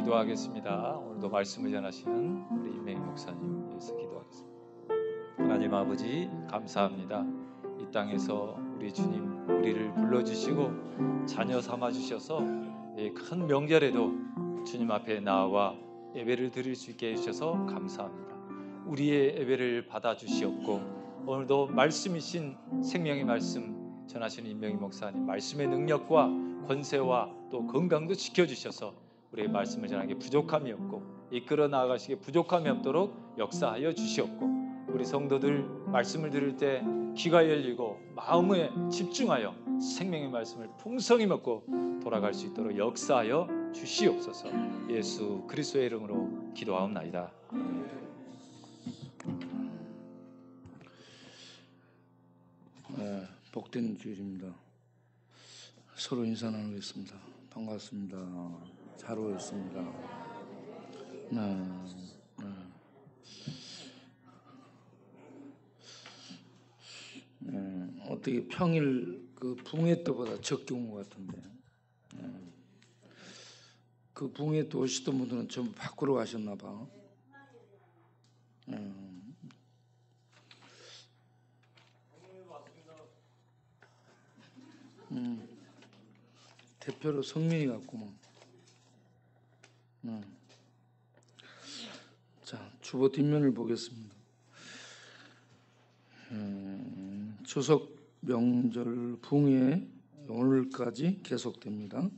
기도하겠습니다. 오늘도 말씀을 전하시는 우리 임명희 목사님 위해서 기도하겠습니다. 하나님 아버지 감사합니다. 이 땅에서 우리 주님 우리를 불러주시고 자녀 삼아주셔서 큰 명절에도 주님 앞에 나와 예배를 드릴 수 있게 해주셔서 감사합니다. 우리의 예배를 받아주시옵고 오늘도 말씀이신 생명의 말씀 전하시는 임명희 목사님 말씀의 능력과 권세와 또 건강도 지켜주셔서 우리의 말씀을 전하기에 부족함이 없고 이끌어 나아가시기에 부족함이 없도록 역사하여 주시옵고 우리 성도들 말씀을 들을 때 귀가 열리고 마음에 집중하여 생명의 말씀을 풍성히 먹고 돌아갈 수 있도록 역사하여 주시옵소서. 예수 그리스도의 이름으로 기도하옵나이다. 복된 주일입니다. 서로 인사 나누겠습니다. 반갑습니다. 잘 오셨습니다. 어떻게 평일 그 붕해 때보다 적게 온 것 같은데, 그 붕해 때 오시던 분들은 전부 밖으로 가셨나 봐. 대표로 성민이 같구만. 자, 주보 뒷면을 보겠습니다. 추석 명절 붕해 오늘까지 계속됩니다.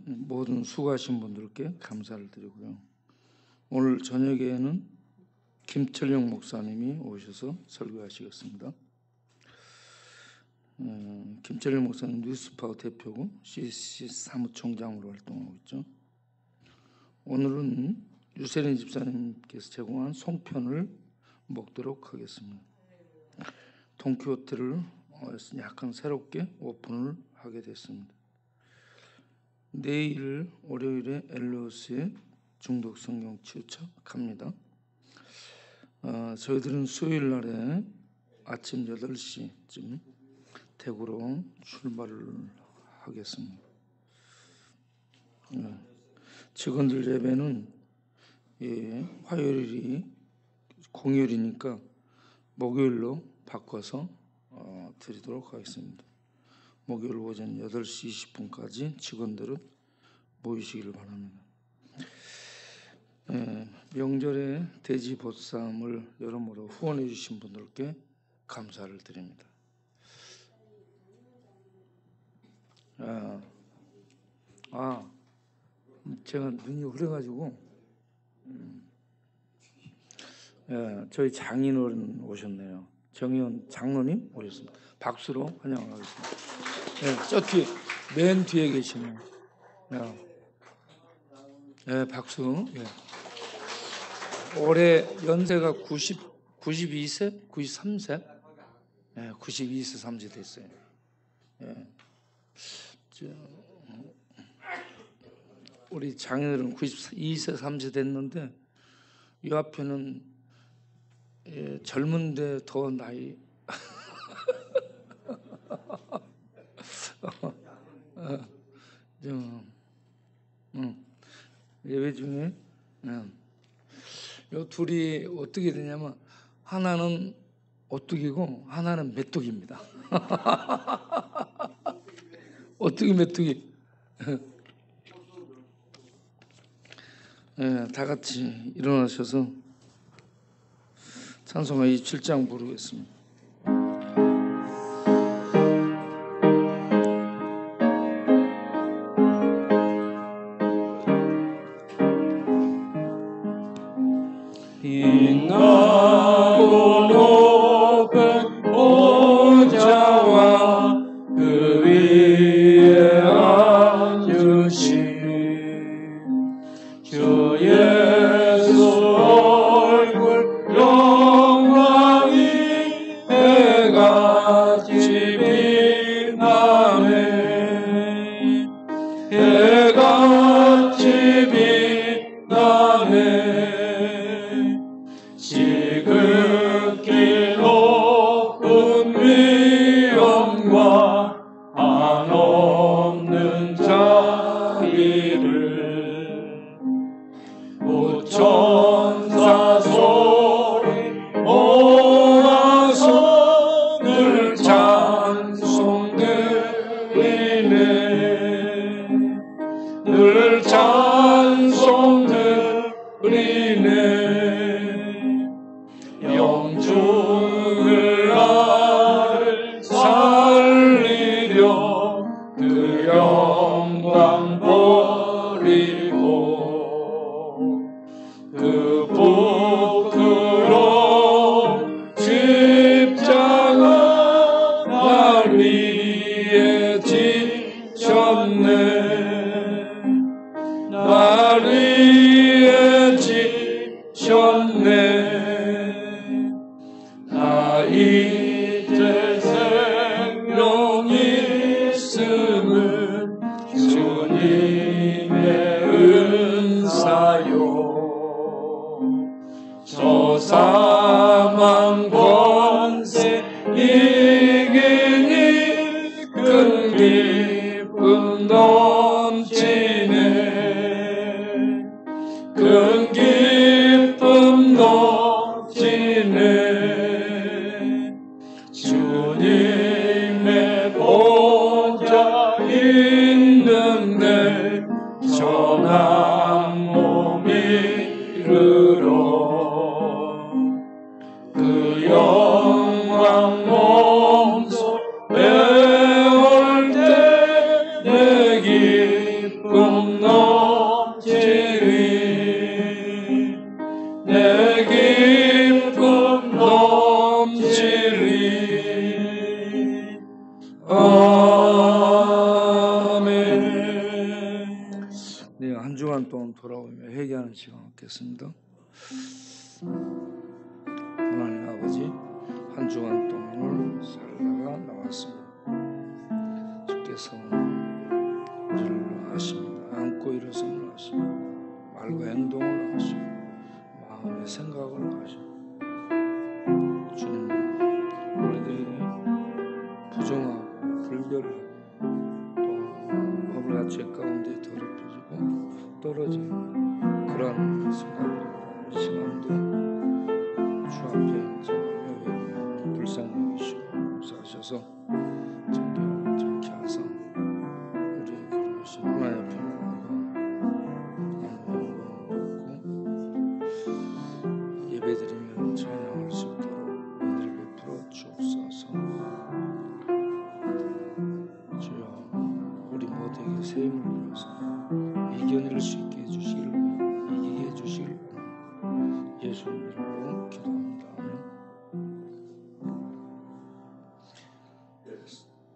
모든 수고하신 분들께 감사를 드리고요. 오늘 저녁에는 김철영 목사님이 오셔서 설교하시겠습니다. 김철영 목사님 뉴스파워 대표고 CC 사무총장으로 활동하고 있죠. 오늘은 유세린 집사님께서 제공한 송편을 먹도록 하겠습니다. 동키호테를 약간 새롭게 오픈을 하게 됐습니다. 내일 월요일에 엘로스의 중독 성경 치유차 갑니다. 저희들은 수요일 날에 아침 8시쯤 대구로 출발을 하겠습니다. 직원들 예배는 화요일이 공휴일이니까 목요일로 바꿔서 드리도록 하겠습니다. 목요일 오전 8시 20분까지 직원들은 모이시기를 바랍니다. 명절에 돼지 보쌈을 여러모로 후원해 주신 분들께 감사를 드립니다. 제가 눈이 흐려가지고 저희 장인어른 오셨네요. 정의원 장로님 오셨습니다. 박수로 환영하겠습니다. 저 뒤에 맨 뒤에 계시네요. 박수. 올해 연세가 92세, 93세, 92세, 3세 됐어요. 우리 장인어른 92세, 3세 됐는데 이 앞에는 젊은데 더 나이 예배 중에 요 둘이 어떻게 되냐면 하나는 오뚜기고 하나는 메뚜기입니다. 오뚜기 메뚜기. 다 같이 일어나셔서 찬송가 27장 부르겠습니다. 빛나고 높은 보좌와 그 위에 앉으신 주 예수 얼굴 영광이 버려 그 영광 버리고 그 부끄러운 십자가 날 위에 지셨네 날 위에 지셨네 나 이제 생명이 있음은 주님의 은사요 저 사망 권세 이기니 큰 기쁨 넘치네 큰 기쁨 넘치네 주님의 보좌 있는데 전한 몸이 이르러 그 영광 몸소 배울 때 내 기쁨 넘치리 내 기쁨 넘치리 아멘. 네, 한 주간 동안 돌아오며 회개하는 시간 갖겠습니다. 하나님 아버지, 한 주간 동안을 살다가 나왔습니다. 주께서 우리를 아십니다. 안고 일어서는 아십니다. 말과 행동을 아십니다. 마음의 생각을 아십니다. 주님, 우리들에게 부정하고 불결하고 또 어부가 죄 가운데 더럽혀지고 떨어지는 그러한 생각도 시간도 주 앞에 정하며 불쌍히 여기시고 용서하셔서 정결하게 하사 우리 그러신 하나님 앞에 나아가 영광을 받고 예배드리며 찬양할 수 있도록 은혜를 베풀어 주옵소서. 주여, 우리 모두에게 새 힘을 주셔서 이겨낼 수 있게 해주시길 이기게 해주시길 예수님 이름으로 기도합니다.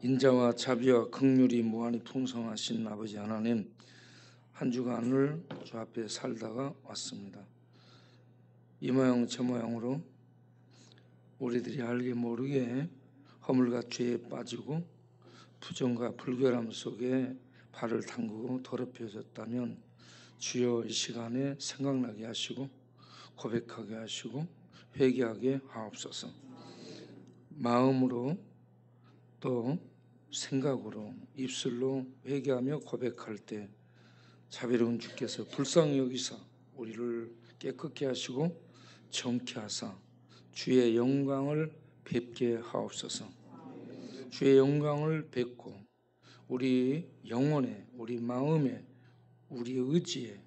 인자와 자비와 긍휼이 무한히 풍성하신 아버지 하나님, 한 주간을 주 앞에 살다가 왔습니다. 이 모양 저 모양으로 우리들이 알게 모르게 허물과 죄에 빠지고 부정과 불결함 속에 발을 담그고 더럽혀졌다면 주여 이 시간에 생각나게 하시고 고백하게 하시고 회개하게 하옵소서. 마음으로 또 생각으로 입술로 회개하며 고백할 때 자비로운 주께서 불쌍히 여기사 우리를 깨끗게 하시고 정케 하사 주의 영광을 뵙게 하옵소서. 주의 영광을 뵙고 우리 영혼에 우리 마음에 우리 의지에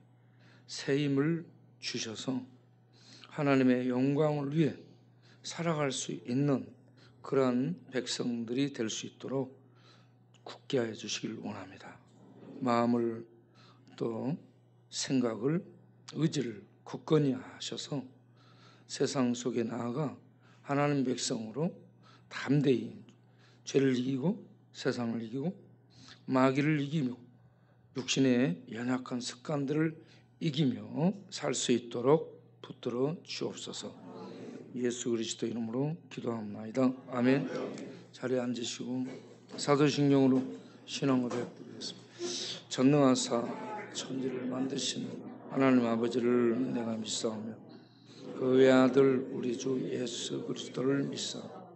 새 힘을 주셔서 하나님의 영광을 위해 살아갈 수 있는 그러한 백성들이 될 수 있도록 굳게 하여 주시길 원합니다. 마음을 또 생각을 의지를 굳건히 하셔서 세상 속에 나아가 하나님 백성으로 담대히 죄를 이기고 세상을 이기고 마귀를 이기며 육신의 연약한 습관들을 이기며 살 수 있도록 붙들어 주옵소서. 예수 그리스도 이름으로 기도합니다. 아멘. 자리에 앉으시고 사도신경으로 신앙 고백드리겠습니다. 전능하사 천지를 만드신 하나님 아버지를 내가 믿사오며 그 외아들 우리 주 예수 그리스도를 믿사오며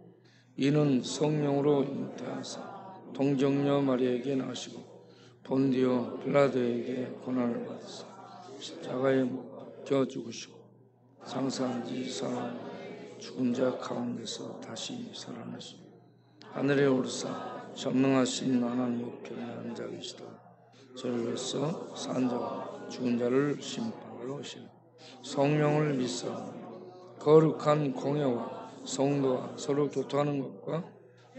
이는 성령으로 잉태하사 동정녀 마리아에게 나시고 본디오 빌라도에게 고난을 받으사 십자가에 못 박혀 죽으시고 장사한 지 사흘 죽은 자 가운데서 다시 살아나시고 하늘에 오르사 전능하신 하나님 우편에 앉아 계시다. 저를 위해서 산 자와 죽은 자를 심판하러 오시고 성령을 믿사오며 거룩한 공예와 성도와 서로 교통하는 것과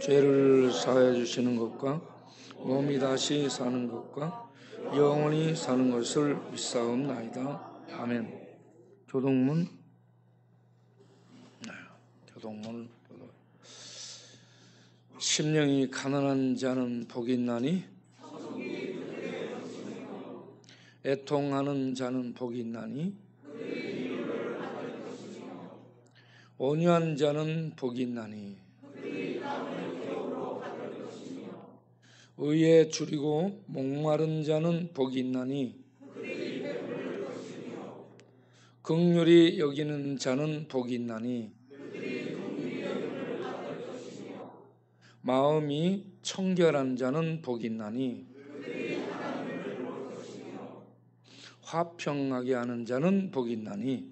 죄를 사하여 주시는 것과 몸이 다시 사는 것과 영원히 사는 것을 믿사옵나이다. 아멘. 교동문 심령이 가난한 자는 복이 있나니 애통하는 자는 복이 있나니 온유한 자는 복이 있나니 의에 줄이고 목마른 자는 복이 있나니 긍휼히 여기는 자는 복이 있나니 마음이 청결한 자는 복이 있나니 화평하게 하는 자는 복이 있나니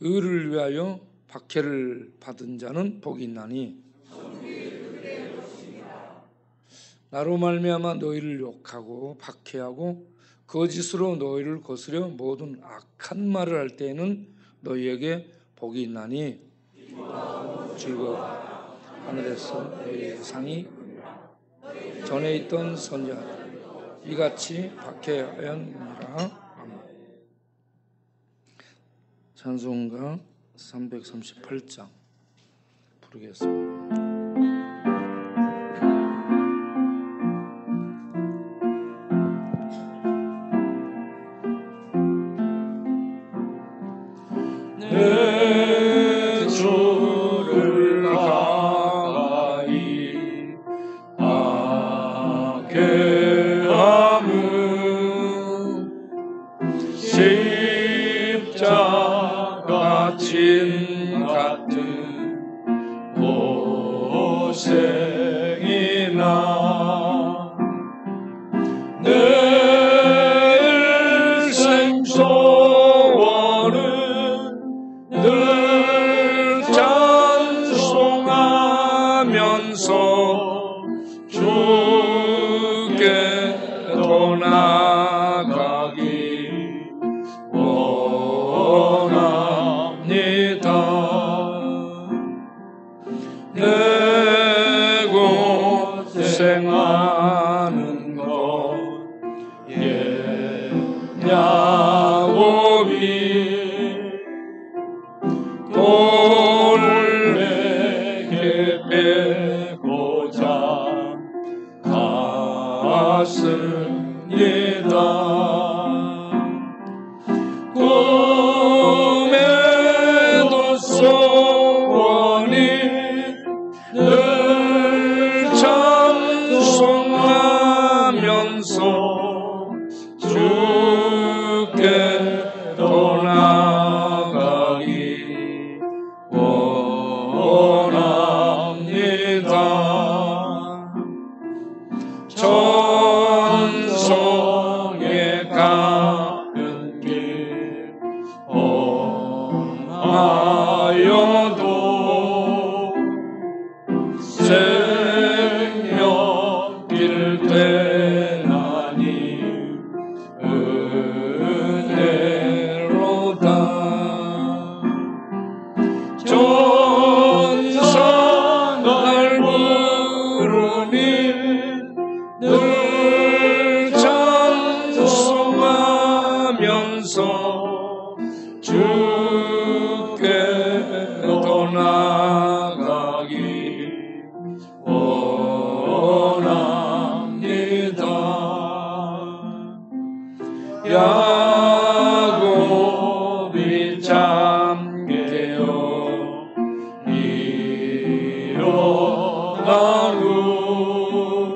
의를 위하여 박해를 받은 자는 복이 있나니 나로 말미암아 너희를 욕하고 박해하고 거짓으로 너희를 거스려 모든 악한 말을 할 때에는 너희에게 복이 있나니 즐거워 하늘에서 너희의 상이 전에 있던 선지자들 이같이 박해하였느니라. 찬송가 338장 부르겠습니다. 내 주를 가까이 하게 함은 십자가 진 같은 고생이나 내 일생 소원은 늘 찬송하면서 주께로 나가기 원합니다. 내 고생하는 것 야곱이 돌에게 빼고자 갔습니다. 꿈에도 소원이 늘 찬송하면서 주께로 나가기 원합니다. 천성에 가는 길 험하여도 생명길 되나니 은혜로다. 천사 날 부르니 늘 찬송하면서 주께로 나가기 원합니다. 야곱이 잠깨어 일어난 후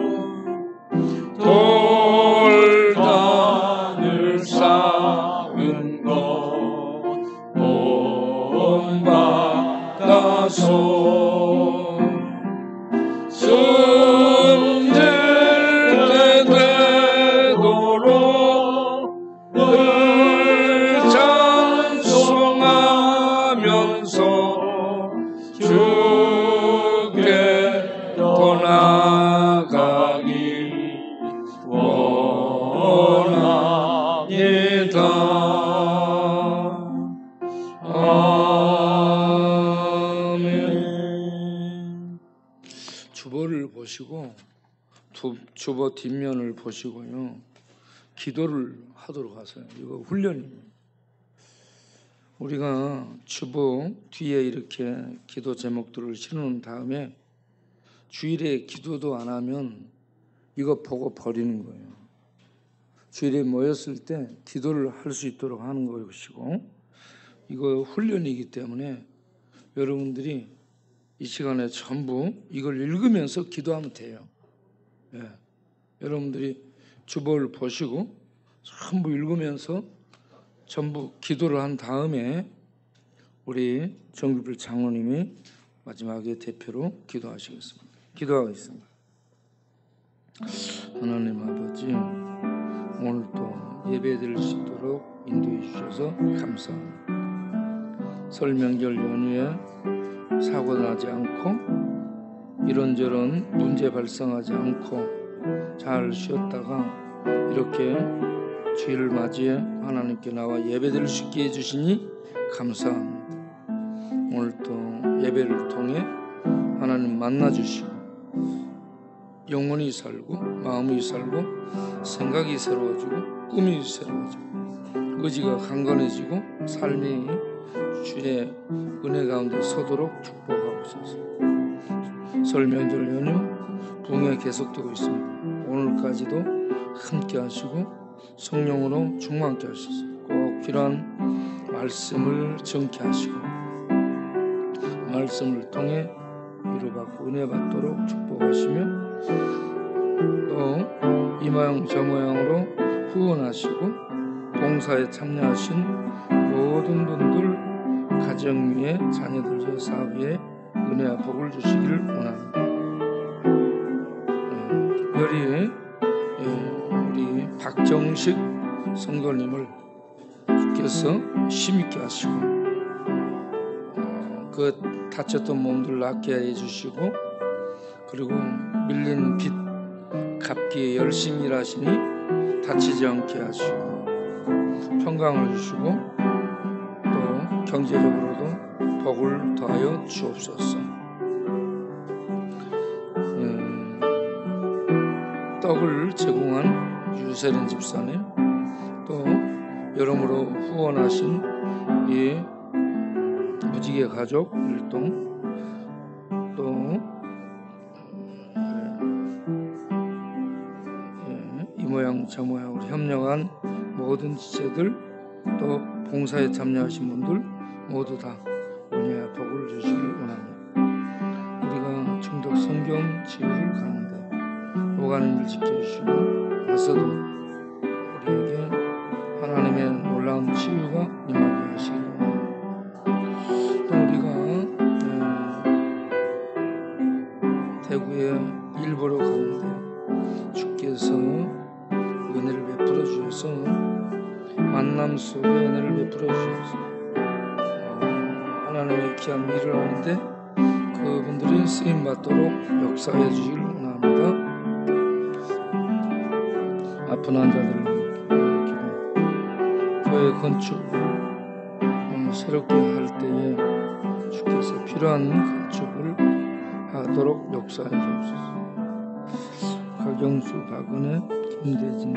돌단을 쌓은 것 본받아서 숨질 때 되도록 늘 찬송하면서 주께로 주보를 보시고 주보 뒷면을 보시고요. 기도를 하도록 하세요. 이거 훈련입니다. 우리가 주보 뒤에 이렇게 기도 제목들을 실어놓은 다음에 주일에 기도도 안 하면 이거 보고 버리는 거예요. 주일에 모였을 때 기도를 할 수 있도록 하는 것이고, 이거 훈련이기 때문에 여러분들이 이 시간에 전부 이걸 읽으면서 기도하면 돼요. 예. 여러분들이 주보를 보시고 전부 읽으면서 전부 기도를 한 다음에 우리 정규필 장로님이 마지막에 대표로 기도하시겠습니다. 기도하겠습니다. 하나님 아버지, 오늘 또 예배드릴 수 있도록 인도해 주셔서 감사합니다. 설명절 연휴에 사고 나지 않고 이런저런 문제 발생하지 않고 잘 쉬었다가 이렇게 주일을 맞이해 하나님께 나와 예배드릴 수 있게 해주시니 감사합니다. 오늘 또 예배를 통해 하나님 만나주시고 영혼이 살고 마음이 살고 생각이 새로워지고 꿈이 새로워지고 의지가 강건해지고 삶이 주의 은혜 가운데 서도록 축복하옵소서. 설명절 연휴 부흥회 계속되고 있습니다. 오늘까지도 함께 하시고 성령으로 충만케 하셔서 꼭 필요한 말씀을 정케 하시고 말씀을 통해 위로받고 은혜받도록 축복하시며 또 이 모양 저 모양으로 후원하시고 봉사에 참여하신 모든 분들 가정 위에 자녀들 위에 사업 위에 은혜와 복을 주시기를 원합니다. 특별히 우리 박정식 성도님을 주께서 힘있게 하시고 그 다쳤던 몸들 낫게 해주시고 그리고 밀린 빚 갚기에 열심히 일하시니 다치지 않게 하시고 평강을 주시고 또 경제적으로도 복을 더하여 주옵소서. 떡을 제공한 유세린 집사님 또 여러모로 후원하신 이 무지개 가족 일동 또 이 모양 저 모양으로 협력한 모든 지체들 또 봉사에 참여하신 분들 모두 다 은혜와 복을 주시길 원합니다. 우리가 중독 성경 치유를 가는데 오가는 일 지켜주시고 와서도 우리에게 하나님의 놀라운 치유가 임하게 하시길 원합니다. 또 우리가 대구에 일보러 가는데 주께서 은혜를 베풀어 주셔서 만남 속에 은혜를 베풀어 주셔서 하나님의 귀한 일을 하는데 그분들이 쓰임 받도록 역사해 주시길 원합니다. 아픈 환자들을 기도 교회 건축 새롭게 할 때에 주께서 필요한 건축을 하도록 역사해 주옵소서. 박영수, 박은혜, 김대진,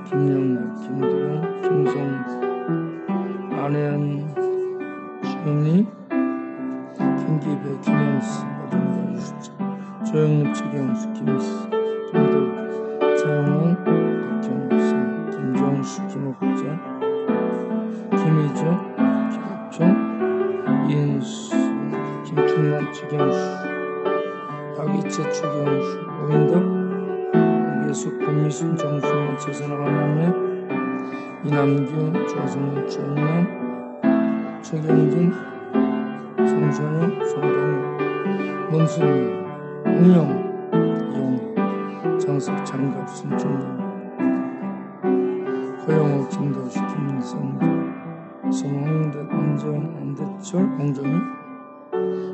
김영락, 김도영, 김성, 안혜연, 주영리, 김기배, 김영수, 어린이 유수자, 조영립, 최경수, 김수, 김덕, 차영원, 박경수, 김정수, 김옥재, 김희정, 김옥정, 이은수, 김충남, 최경수, 박이채, 최경수, 오인덕, 예수, 권미순, 정수만, 최선화, 남매, 이남규, 조성현, 최영남, 최경준, 성선영, 송동희, 문순희, 홍영, 이용, 장석, 장갑, 순천영, 허영호, 김도시, 김민성주, 성홍대, 안재원, 안대철, 홍정희,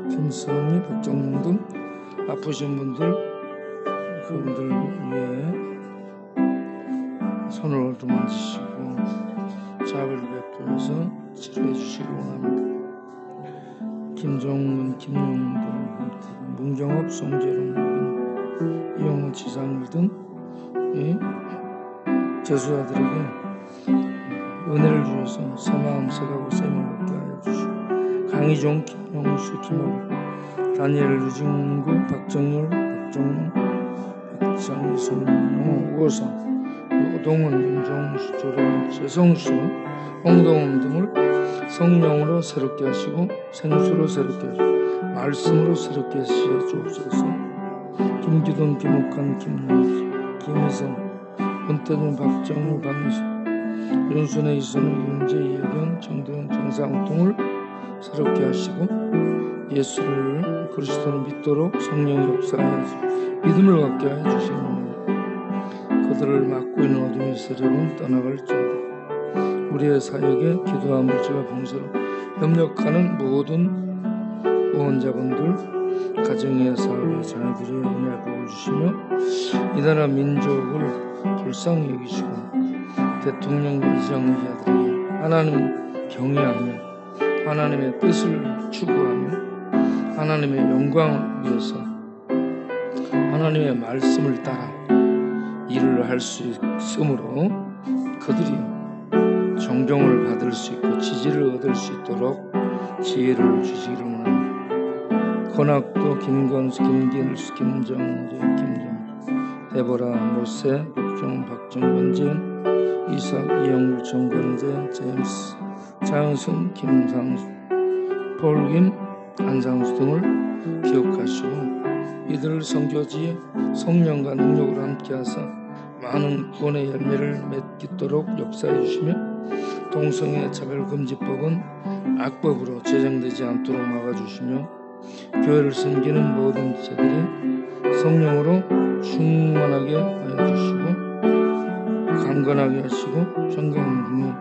김수미, 박정문 등 아프신 분들 그분들 위해 손을 얻어만지시고 자비를 베풀어서 치료해 주시길 원합니다. 김정문, 김용도, 문경업, 송재롱, 이용호 지사들 등 제수자들에게 은혜를 주셔서 새마음 새가고 셈을 얻게 하여 주시고 강희종, 김용수, 김호루, 다니엘, 유진구, 박정률, 박정용, 박장순, 우호성, 오동훈, 윤종수, 조령, 재성수, 홍동훈 등을 성령으로 새롭게 하시고 생수로 새롭게 하시고 말씀으로 새롭게 하시어 주옵소서. 김기돈, 김옥환, 김윤수, 김희성, 권태준, 박정우, 박미수, 윤순혜, 이선우, 이은재, 이혜경, 정도현, 정상욱 등을 새롭게 하시고 예수를 그리스도를 믿도록 성령의 역사하여 믿음을 갖게 하여 주시옵소서. 그들을 막고 있는 어둠의 세력은 떠나갈지어다. 우리의 사역에 기도와 물질과 봉사로 협력하는 모든 후원자분들, 가정의 사업의 자녀들의 은혜를 복을 주시며 이 나라 민족을 불쌍히 여기시고 대통령과 이정의자들에게 하나님 경외하며 하나님의 뜻을 추구하며 하나님의 영광을 위해서 하나님의 말씀을 따라 일을 할 수 있으므로 그들이 존경을 받을 수 있고 지지를 얻을 수 있도록 지혜를 주시기를 원합니다. 권학도, 김건수, 김길수, 김정재, 김정, 데보라, 모세, 박종, 박정변재현, 이삭, 이영률, 정관재, 제임스, 장순, 김상수, 폴김, 안상수 등을 기억하시고 이들을 선교지에 성령과 능력으로 함께하사 많은 구원의 열매를 맺도록 역사해 주시며 동성애 차별금지법은 악법으로 제정되지 않도록 막아주시며 교회를 섬기는 모든 지체들이 성령으로 충만하게 하여 주시고 강건하게 하시고 존경 등의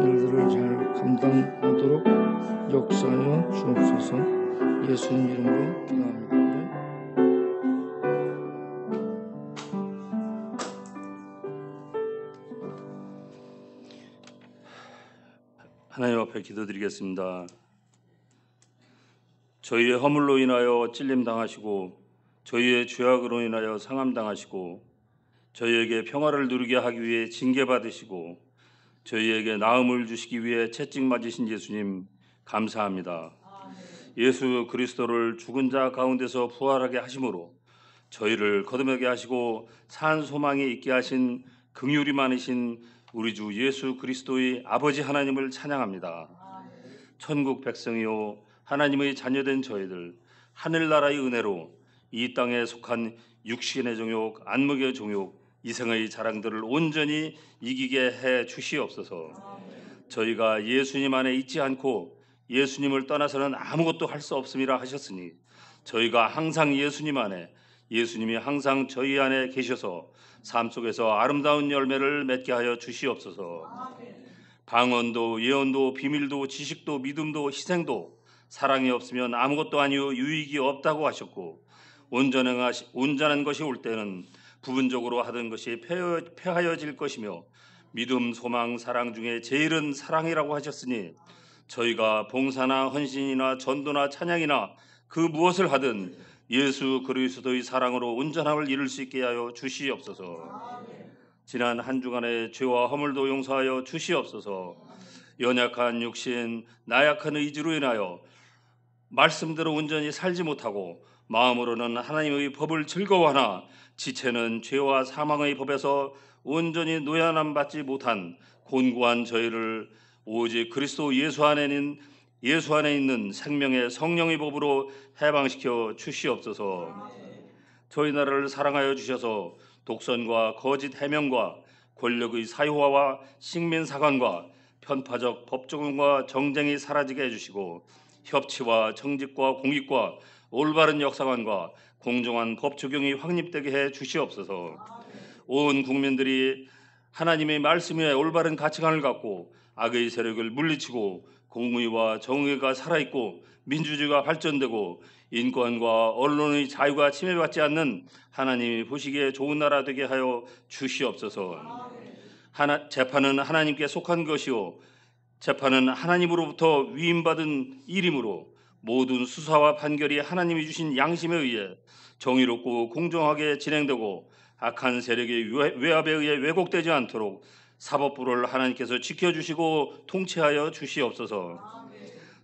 일들을 잘 감당하도록 역사하여 주옵소서. 예수님 이름으로 기도합니다. 하나님 앞에 기도드리겠습니다. 저희의 허물로 인하여 찔림당하시고 저희의 죄악으로 인하여 상함당하시고 저희에게 평화를 누리게 하기 위해 징계받으시고 저희에게 나음을 주시기 위해 채찍 맞으신 예수님 감사합니다. 예수 그리스도를 죽은 자 가운데서 부활하게 하심으로 저희를 거듭나게 하시고 산 소망에 있게 하신 긍휼이 많으신 우리 주 예수 그리스도의 아버지 하나님을 찬양합니다. 천국 백성이요 하나님의 자녀된 저희들 하늘나라의 은혜로 이 땅에 속한 육신의 종욕, 안목의 종욕, 이생의 자랑들을 온전히 이기게 해 주시옵소서. 저희가 예수님 안에 있지 않고 예수님을 떠나서는 아무것도 할 수 없음이라 하셨으니 저희가 항상 예수님 안에, 예수님이 항상 저희 안에 계셔서 삶 속에서 아름다운 열매를 맺게 하여 주시옵소서. 방언도 예언도 비밀도 지식도 믿음도 희생도 사랑이 없으면 아무것도 아니요 유익이 없다고 하셨고 온전한 것이 올 때는 부분적으로 하던 것이 폐하여질 것이며 믿음, 소망, 사랑 중에 제일은 사랑이라고 하셨으니 저희가 봉사나 헌신이나 전도나 찬양이나 그 무엇을 하든 예수 그리스도의 사랑으로 온전함을 이룰 수 있게 하여 주시옵소서. 지난 한 주간의 죄와 허물도 용서하여 주시옵소서. 연약한 육신, 나약한 의지로 인하여 말씀대로 온전히 살지 못하고 마음으로는 하나님의 법을 즐거워하나 지체는 죄와 사망의 법에서 온전히 노연함 받지 못한 곤고한 저희를 오직 그리스도 예수 안에 있는 생명의 성령의 법으로 해방시켜 주시옵소서. 저희 나라를 사랑하여 주셔서 독선과 거짓 해명과 권력의 사유화와 식민사관과 편파적 법조금과 정쟁이 사라지게 해주시고 협치와 정직과 공익과 올바른 역사관과 공정한 법 적용이 확립되게 해 주시옵소서. 온 국민들이 하나님의 말씀에 올바른 가치관을 갖고 악의 세력을 물리치고 공의와 정의가 살아있고 민주주의가 발전되고 인권과 언론의 자유가 침해받지 않는 하나님이 보시기에 좋은 나라 되게 하여 주시옵소서. 재판은 하나님께 속한 것이요 재판은 하나님으로부터 위임받은 일이므로 모든 수사와 판결이 하나님이 주신 양심에 의해 정의롭고 공정하게 진행되고 악한 세력의 외압에 의해 왜곡되지 않도록 사법부를 하나님께서 지켜주시고 통치하여 주시옵소서.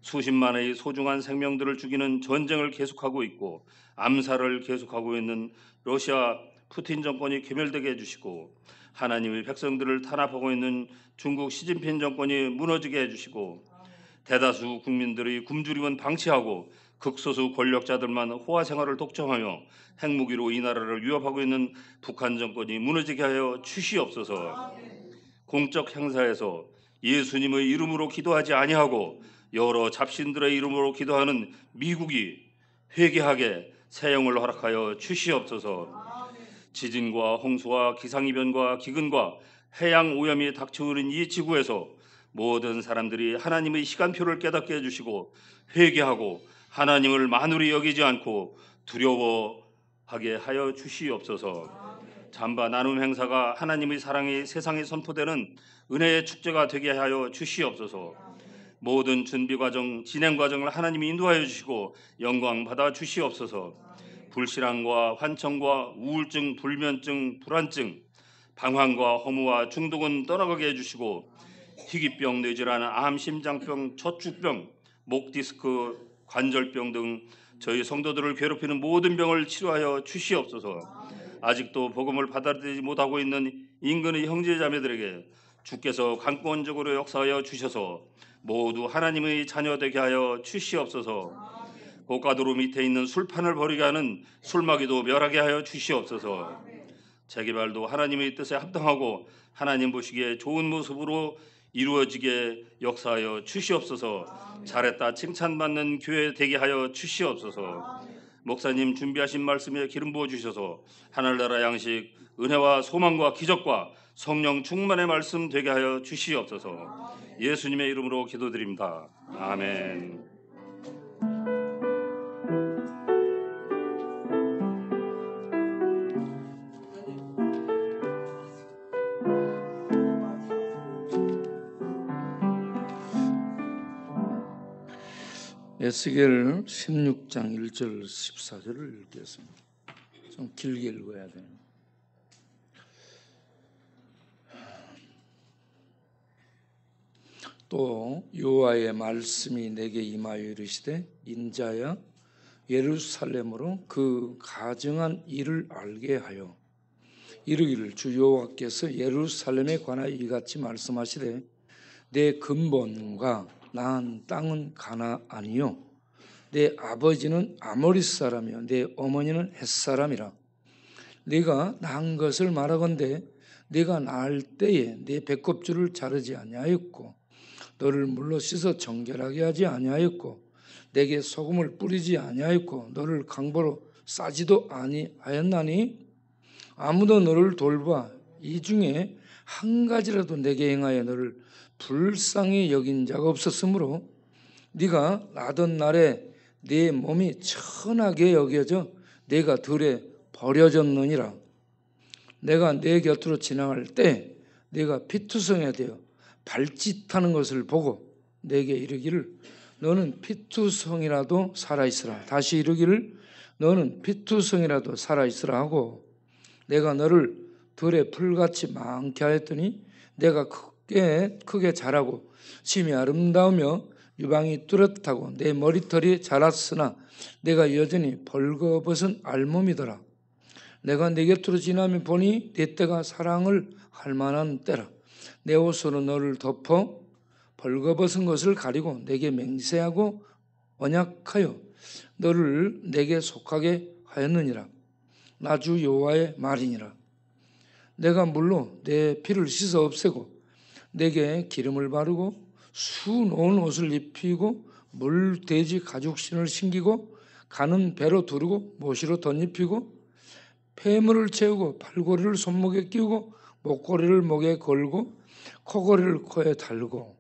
수십만의 소중한 생명들을 죽이는 전쟁을 계속하고 있고 암살을 계속하고 있는 러시아 푸틴 정권이 괴멸되게 해주시고 하나님의 백성들을 탄압하고 있는 중국 시진핑 정권이 무너지게 해주시고 대다수 국민들의 굶주림은 방치하고 극소수 권력자들만 호화 생활을 독점하며 핵무기로 이 나라를 위협하고 있는 북한 정권이 무너지게 하여 주시옵소서. 공적 행사에서 예수님의 이름으로 기도하지 아니하고 여러 잡신들의 이름으로 기도하는 미국이 회개하게 사형을 허락하여 주시옵소서. 지진과 홍수와 기상이변과 기근과 해양 오염이 닥쳐오는 이 지구에서 모든 사람들이 하나님의 시간표를 깨닫게 해주시고 회개하고 하나님을 만으로 여기지 않고 두려워하게 하여 주시옵소서. 잠바 나눔 행사가 하나님의 사랑이 세상에 선포되는 은혜의 축제가 되게 하여 주시옵소서. 모든 준비 과정, 진행 과정을 하나님이 인도하여 주시고 영광 받아 주시옵소서. 불신앙과 환청과 우울증, 불면증, 불안증, 방황과 허무와 중독은 떠나가게 해주시고 희귀병, 뇌질환, 암, 심장병, 척추병, 목 디스크, 관절병 등 저희 성도들을 괴롭히는 모든 병을 치료하여 주시옵소서. 아직도 복음을 받아들이지 못하고 있는 인근의 형제 자매들에게 주께서 강권적으로 역사하여 주셔서 모두 하나님의 자녀 되게 하여 주시옵소서. 고가도로 밑에 있는 술판을 버리게 하는 술마귀도 멸하게 하여 주시옵소서. 재개발도 하나님의 뜻에 합당하고 하나님 보시기에 좋은 모습으로 이루어지게 역사하여 주시옵소서. 잘했다 칭찬받는 교회 되게 하여 주시옵소서. 목사님 준비하신 말씀에 기름 부어 주셔서 하늘나라 양식, 은혜와 소망과 기적과 성령 충만의 말씀 되게 하여 주시옵소서. 예수님의 이름으로 기도드립니다. 아멘. 에스겔 16장 1절 14절을 읽겠습니다. 좀 길게 읽어야 돼요. 또 여호와의 말씀이 내게 임하여 이르시되 인자야 예루살렘으로 그 가증한 일을 알게 하여 이르기를 주 여호와께서 예루살렘에 관하여 이같이 말씀하시되 내 근본과 난 땅은 가나안이요 내 아버지는 아모리 사람이요 내 어머니는 헷 사람이라. 네가 낳은 것을 말하건대 네가 낳을 때에 네 배꼽줄을 자르지 아니하였고 너를 물로 씻어 정결하게 하지 아니하였고 내게 소금을 뿌리지 아니하였고 너를 강보로 싸지도 아니하였나니 아무도 너를 돌봐 이 중에 한 가지라도 내게 행하여 너를 불쌍히 여긴 자가 없었으므로 네가 나던 날에 네 몸이 천하게 여겨져 내가 들에 버려졌느니라. 내가 내 곁으로 지나갈 때 네가 피투성이 되어 발짓하는 것을 보고 내게 이르기를 너는 피투성이라도 살아있으라. 다시 이르기를 너는 피투성이라도 살아있으라 하고 내가 너를 들에 풀같이 많게 하였더니 내가 크게 자라고 심히 아름다우며 유방이 뚜렷하고 내 머리털이 자랐으나 내가 여전히 벌거벗은 알몸이더라. 내가 내 곁으로 지나며 보니 내 때가 사랑을 할 만한 때라. 내 옷으로 너를 덮어 벌거벗은 것을 가리고 내게 맹세하고 언약하여 너를 내게 속하게 하였느니라. 나 주 여호와의 말이니라. 내가 물로 내 피를 씻어 없애고 내게 기름을 바르고 수놓은 옷을 입히고 물돼지 가죽신을 신기고 가는 배로 두르고 모시로 덧입히고 폐물을 채우고 팔고리를 손목에 끼우고 목고리를 목에 걸고 코고리를 코에 달고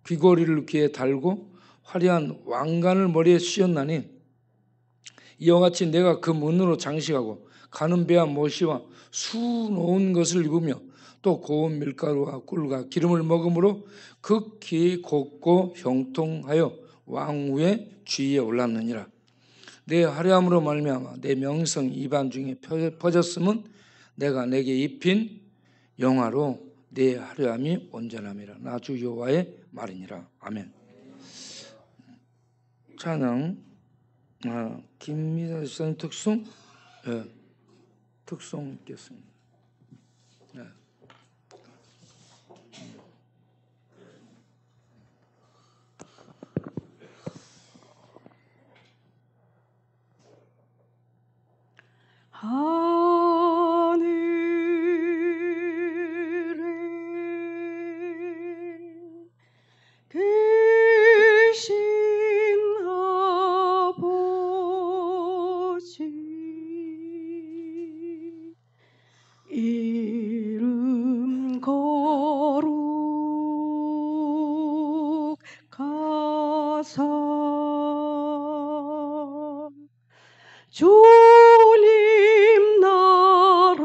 귀고리를 귀에 달고 화려한 왕관을 머리에 씌웠나니 이와 같이 내가 그 문으로 장식하고 가는 배와 모시와 수놓은 것을 입으며 또 고운 밀가루와 꿀과 기름을 먹음으로 극히 곱고 형통하여 왕후의 주위에 올랐느니라. 내 화려함으로 말미암아 내 명성 이방 중에 퍼졌음은 내가 내게 입힌 영화로 내 화려함이 온전함이라. 나 주 여호와의 말이니라. 아멘. 찬양 김미자 집사님 특송 특송 있겠습니다. 하늘에 계신 아버지 이름 거룩하사 주님 나라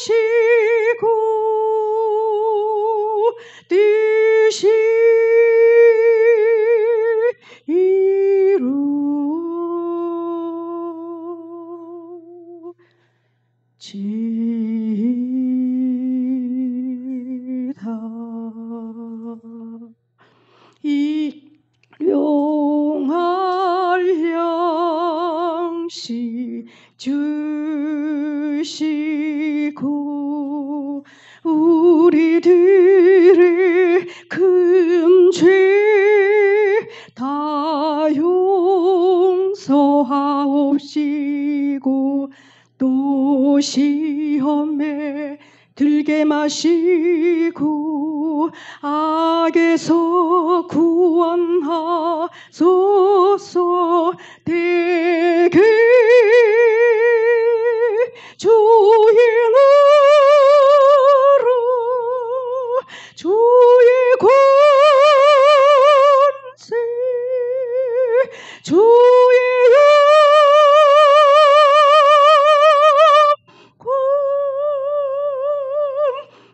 임하시고 뜻이 이루어지이다. 이 용할 양식 주시고 우리들의 큰 죄 다 용서하옵시고 또 시험에 들게 마시고 악에서 구원하소서. 대개 주의 나라 주의 권세 주의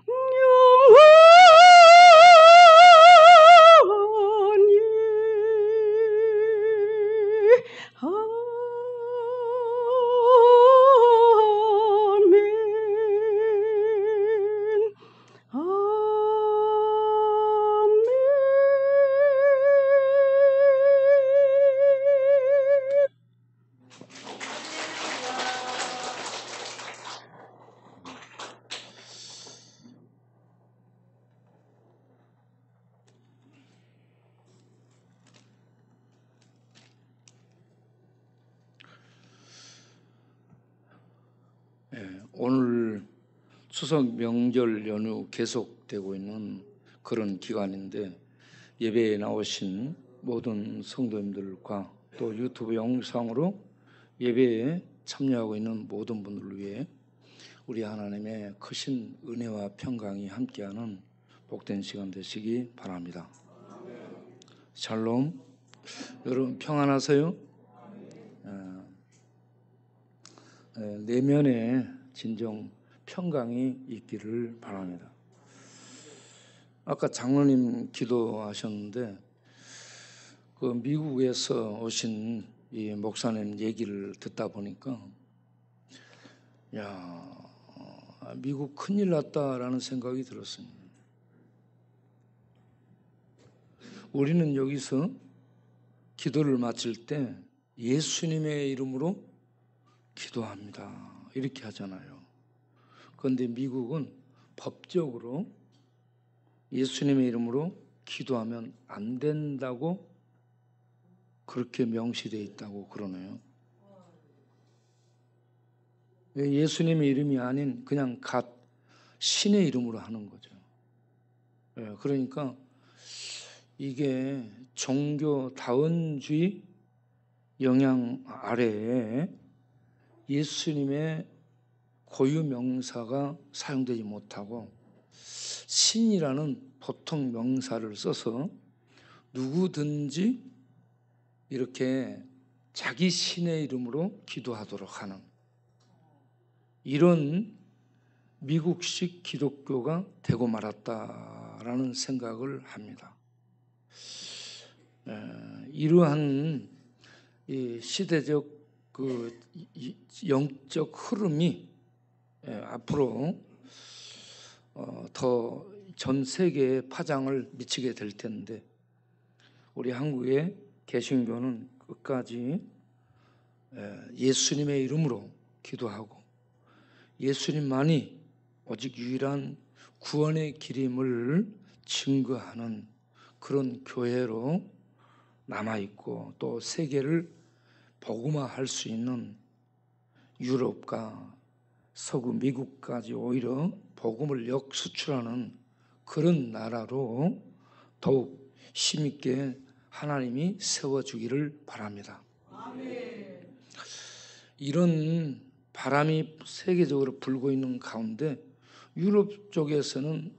영광 영원히 아멘. 오늘 추석 명절 연휴 계속되고 있는 그런 기간인데 예배에 나오신 모든 성도님들과 또 유튜브 영상으로 예배에 참여하고 있는 모든 분들을 위해 우리 하나님의 크신 은혜와 평강이 함께하는 복된 시간 되시기 바랍니다. 샬롬. 여러분 평안하세요? 내면에 진정 평강이 있기를 바랍니다. 아까 장로님 기도하셨는데 그 미국에서 오신 이 목사님 얘기를 듣다 보니까 미국 큰일 났다라는 생각이 들었습니다. 우리는 여기서 기도를 마칠 때 예수님의 이름으로 기도합니다. 이렇게 하잖아요. 그런데 미국은 법적으로 예수님의 이름으로 기도하면 안 된다고 그렇게 명시되어 있다고 그러네요. 예수님의 이름이 아닌 그냥 신의 이름으로 하는 거죠. 그러니까 이게 종교 다원주의 영향 아래에 예수님의 고유 명사가 사용되지 못하고 신이라는 보통 명사를 써서 누구든지 이렇게 자기 신의 이름으로 기도하도록 하는 이런 미국식 기독교가 되고 말았다라는 생각을 합니다. 이러한 이 시대적 그 영적 흐름이 앞으로 더 전 세계에 파장을 미치게 될 텐데, 우리 한국의 개신교는 끝까지 예수님의 이름으로 기도하고 예수님만이 오직 유일한 구원의 길임을 증거하는 그런 교회로 남아있고, 또 세계를 복음화할 수 있는 유럽과 서구 미국까지 오히려 복음을 역수출하는 그런 나라로 더욱 힘있게 하나님이 세워주기를 바랍니다. 이런 바람이 세계적으로 불고 있는 가운데 유럽 쪽에서는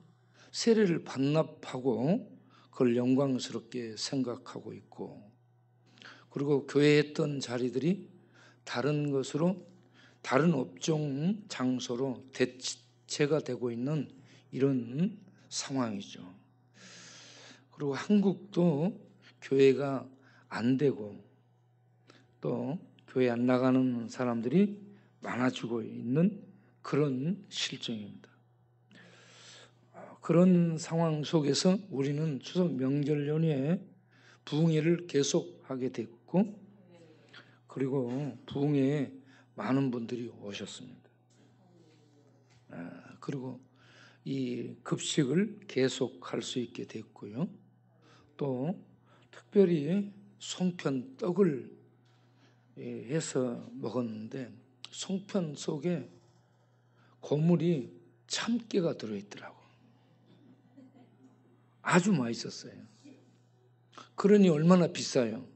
세례를 반납하고 그걸 영광스럽게 생각하고 있고, 그리고 교회에 했던 자리들이 다른 것으로, 다른 업종 장소로 대체가 되고 있는 이런 상황이죠. 그리고 한국도 교회가 안 되고 또 교회 안 나가는 사람들이 많아지고 있는 그런 실정입니다. 그런 상황 속에서 우리는 추석 명절 연휴에 부흥회를 계속하게 됐고, 그리고 부흥회에 많은 분들이 오셨습니다. 그리고 이 급식을 계속할 수 있게 됐고요. 또 특별히 송편 떡을 해서 먹었는데 송편 속에 고물이 참깨가 들어있더라고. 아주 맛있었어요. 그러니 얼마나 비싸요.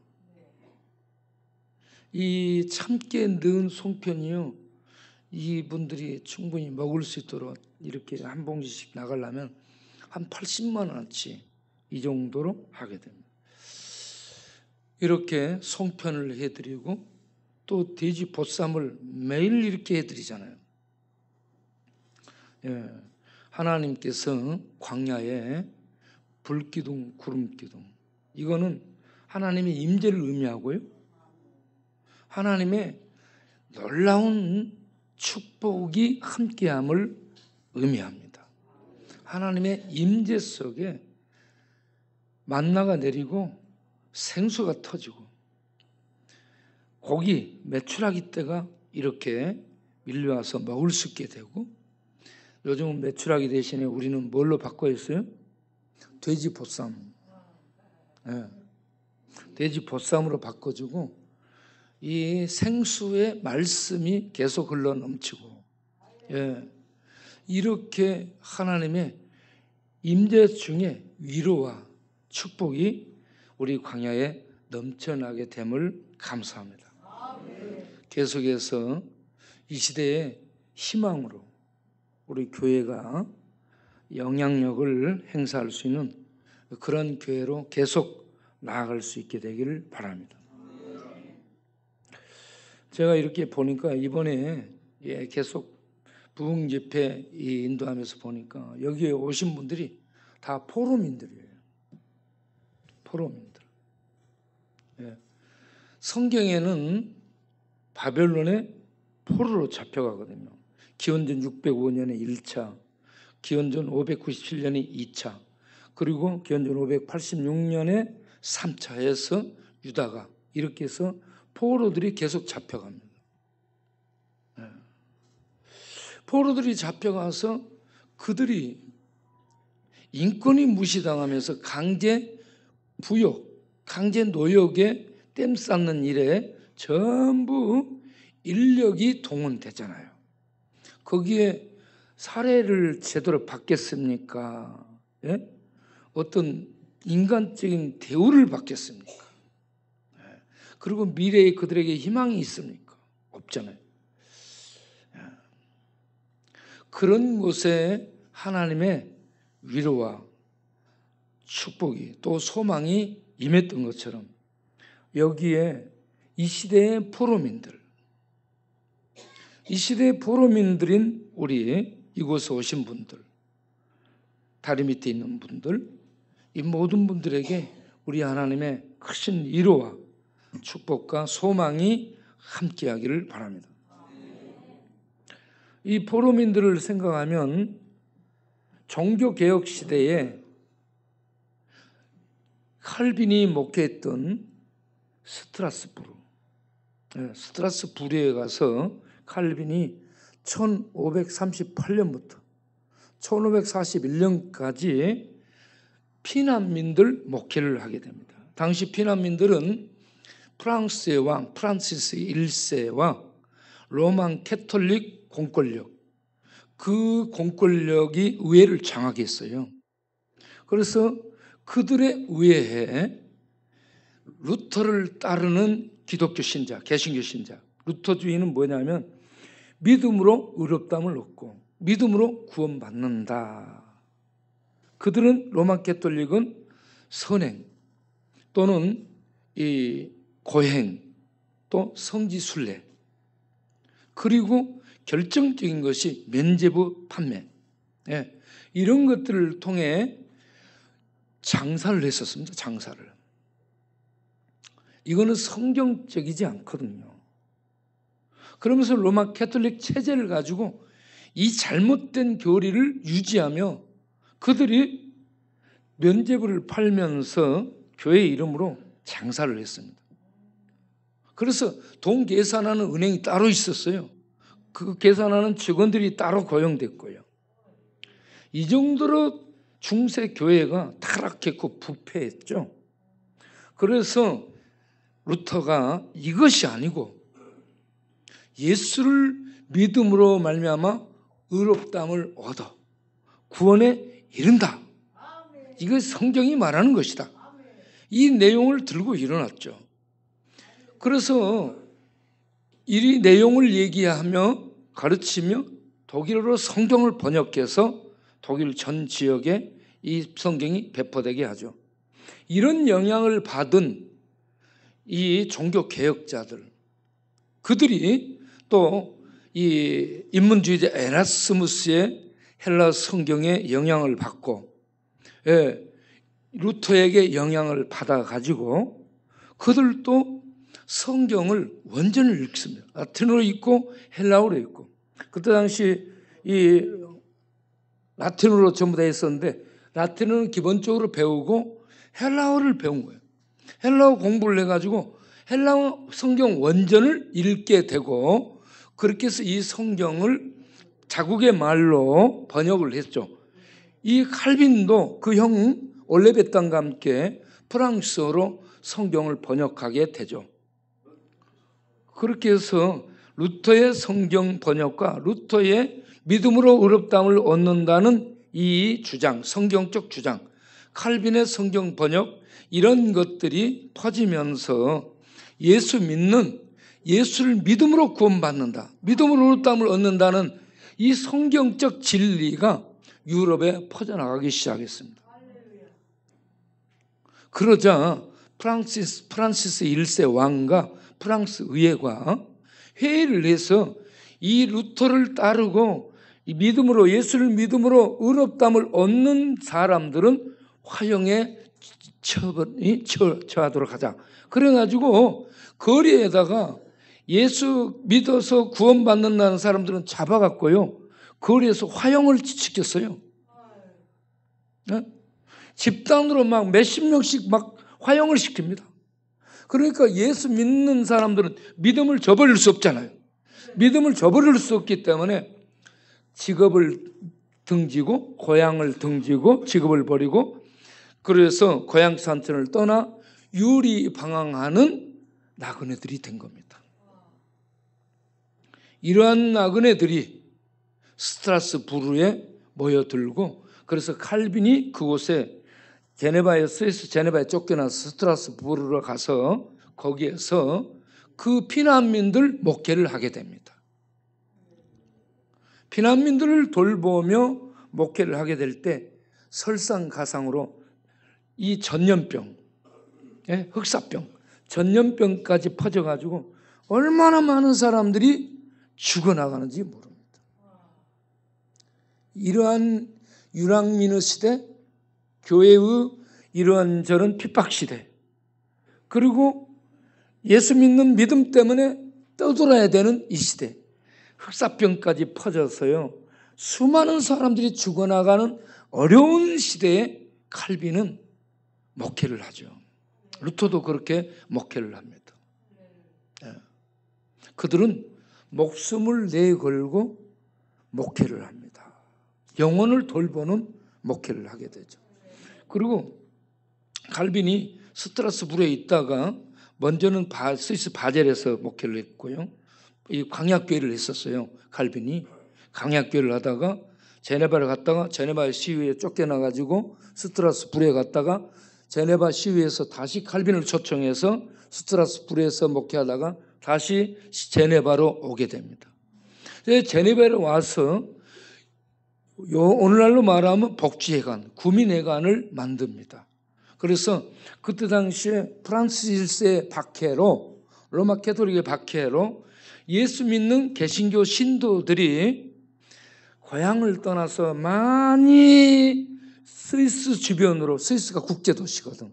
이 참깨 넣은 송편이요, 이분들이 충분히 먹을 수 있도록 이렇게 한 봉지씩 나가려면 한 80만 원어치 이 정도로 하게 됩니다. 이렇게 송편을 해드리고 또 돼지 보쌈을 매일 이렇게 해드리잖아요. 하나님께서 광야에 불기둥, 구름기둥, 이거는 하나님의 임재를 의미하고요, 하나님의 놀라운 축복이 함께함을 의미합니다. 하나님의 임재 속에 만나가 내리고 생수가 터지고 고기, 메추라기 떼가 이렇게 밀려와서 먹을 수 있게 되고, 요즘은 메추라기 대신에 우리는 뭘로 바꿔 있어요? 돼지 보쌈. 돼지 보쌈으로 바꿔주고, 이 생수의 말씀이 계속 흘러 넘치고, 이렇게 하나님의 임재 중에 위로와 축복이 우리 광야에 넘쳐나게 됨을 감사합니다. 계속해서 이 시대의 희망으로 우리 교회가 영향력을 행사할 수 있는 그런 교회로 계속 나아갈 수 있게 되기를 바랍니다. 제가 이렇게 보니까 이번에 계속 부흥 집회 인도하면서 보니까 여기에 오신 분들이 다 포로민들이에요. 포로민들. 성경에는 바벨론에 포로로 잡혀가거든요. 기원전 605년에 1차, 기원전 597년에 2차, 그리고 기원전 586년에 3차에서 유다가 이렇게 해서 포로들이 계속 잡혀갑니다. 포로들이 잡혀가서 그들이 인권이 무시당하면서 강제 부역, 강제 노역에 땜 쌓는 일에 전부 인력이 동원되잖아요. 거기에 사례를 제대로 받겠습니까? 어떤 인간적인 대우를 받겠습니까? 그리고 미래에 그들에게 희망이 있습니까? 없잖아요. 그런 곳에 하나님의 위로와 축복이 또 소망이 임했던 것처럼 여기에 이 시대의 포로민들, 이 시대의 포로민들인 우리 이곳에 오신 분들, 다리 밑에 있는 분들, 이 모든 분들에게 우리 하나님의 크신 위로와 축복과 소망이 함께하기를 바랍니다. 이 포로민들을 생각하면 종교개혁 시대에 칼빈이 목회했던 스트라스부르에 가서 칼빈이 1538년부터 1541년까지 피난민들 목회를 하게 됩니다. 당시 피난민들은 프랑스의 왕 프란시스 1세와 로만 캐톨릭 공권력, 그 공권력이 의회를 장악했어요. 그래서 그들의 의회에 루터를 따르는 기독교 신자, 개신교 신자, 루터주의는 뭐냐면 믿음으로 의롭다함을 얻고 믿음으로 구원받는다. 그들은 로만 캐톨릭은 선행 또는 이 고행 또 성지순례, 그리고 결정적인 것이 면죄부 판매, 이런 것들을 통해 장사를 했었습니다. 장사를. 이거는 성경적이지 않거든요. 그러면서 로마 캐톨릭 체제를 가지고 이 잘못된 교리를 유지하며 그들이 면죄부를 팔면서 교회 이름으로 장사를 했습니다. 그래서 돈 계산하는 은행이 따로 있었어요. 그 계산하는 직원들이 따로 고용됐고요. 이 정도로 중세 교회가 타락했고 부패했죠. 그래서 루터가 이것이 아니고 예수를 믿음으로 말미암아 의롭다함을 얻어 구원에 이른다. 이거 성경이 말하는 것이다. 이 내용을 들고 일어났죠. 그래서 이 내용을 얘기하며 가르치며 독일어로 성경을 번역해서 독일 전 지역에 이 성경이 배포되게 하죠. 이런 영향을 받은 이 종교 개혁자들, 그들이 또 이 인문주의자 에라스무스의 헬라 성경에 영향을 받고, 루터에게 영향을 받아가지고 그들도 성경을 원전을 읽습니다. 라틴어로 읽고 헬라어로 읽고. 그때 당시 이 라틴어로 전부 다 했었는데 라틴어는 기본적으로 배우고 헬라어를 배운 거예요. 헬라어 공부를 해가지고 헬라어 성경 원전을 읽게 되고, 그렇게 해서 이 성경을 자국의 말로 번역을 했죠. 이 칼빈도 그 형 올레베탄과 함께 프랑스어로 성경을 번역하게 되죠. 그렇게 해서 루터의 성경 번역과 루터의 믿음으로 의롭다함을 얻는다는 이 주장, 성경적 주장, 칼빈의 성경 번역, 이런 것들이 퍼지면서 예수를 믿음으로 구원받는다, 믿음으로 의롭다함을 얻는다는 이 성경적 진리가 유럽에 퍼져나가기 시작했습니다. 그러자 프란시스 1세 왕과 프랑스 의회가 회의를 해서 이 루터를 따르고 이 믿음으로, 예수를 믿음으로 의롭다함을 얻는 사람들은 화형에 처하도록 하자. 그래가지고 거리에다가 예수 믿어서 구원받는다는 사람들은 잡아갔고요, 거리에서 화형을 시켰어요. 집단으로 막 몇십 명씩 막 화형을 시킵니다. 그러니까 예수 믿는 사람들은 믿음을 저버릴 수 없잖아요. 믿음을 저버릴 수 없기 때문에 직업을 등지고, 고향을 등지고, 직업을 버리고, 그래서 고향 산천을 떠나 유리 방황하는 나그네들이 된 겁니다. 이러한 나그네들이 스트라스부르에 모여들고, 그래서 칼빈이 그곳에 스위스 제네바에 쫓겨나서 스트라스부르로 가서 거기에서 그 피난민들 목회를 하게 됩니다. 피난민들을 돌보며 목회를 하게 될 때 설상가상으로 이 전염병, 흑사병, 전염병까지 퍼져가지고 얼마나 많은 사람들이 죽어나가는지 모릅니다. 이러한 유랑민의 시대, 교회의 이러한 저런 핍박 시대, 그리고 예수 믿는 믿음 때문에 떠돌아야 되는 이 시대, 흑사병까지 퍼져서요 수많은 사람들이 죽어나가는 어려운 시대에 칼빈은 목회를 하죠. 루터도 그렇게 목회를 합니다. 그들은 목숨을 내걸고 목회를 합니다. 영혼을 돌보는 목회를 하게 되죠. 그리고 칼빈이 스트라스부르에 있다가 먼저는 스위스 바젤에서 목회를 했고요. 이 광약교회를 했었어요. 칼빈이 광약교회를 하다가 제네바를 갔다가 제네바 시위에 쫓겨나가지고 스트라스부르에 갔다가 제네바 시위에서 다시 칼빈을 초청해서 스트라스부르에서 목회하다가 다시 제네바로 오게 됩니다. 제네바로 와서 오늘날로 말하면 복지회관, 구민회관을 만듭니다. 그래서 그때 당시에 프란스 1세 박해로, 로마 캐톨릭의 박해로 예수 믿는 개신교 신도들이 고향을 떠나서 많이 스위스 주변으로, 스위스가 국제도시거든.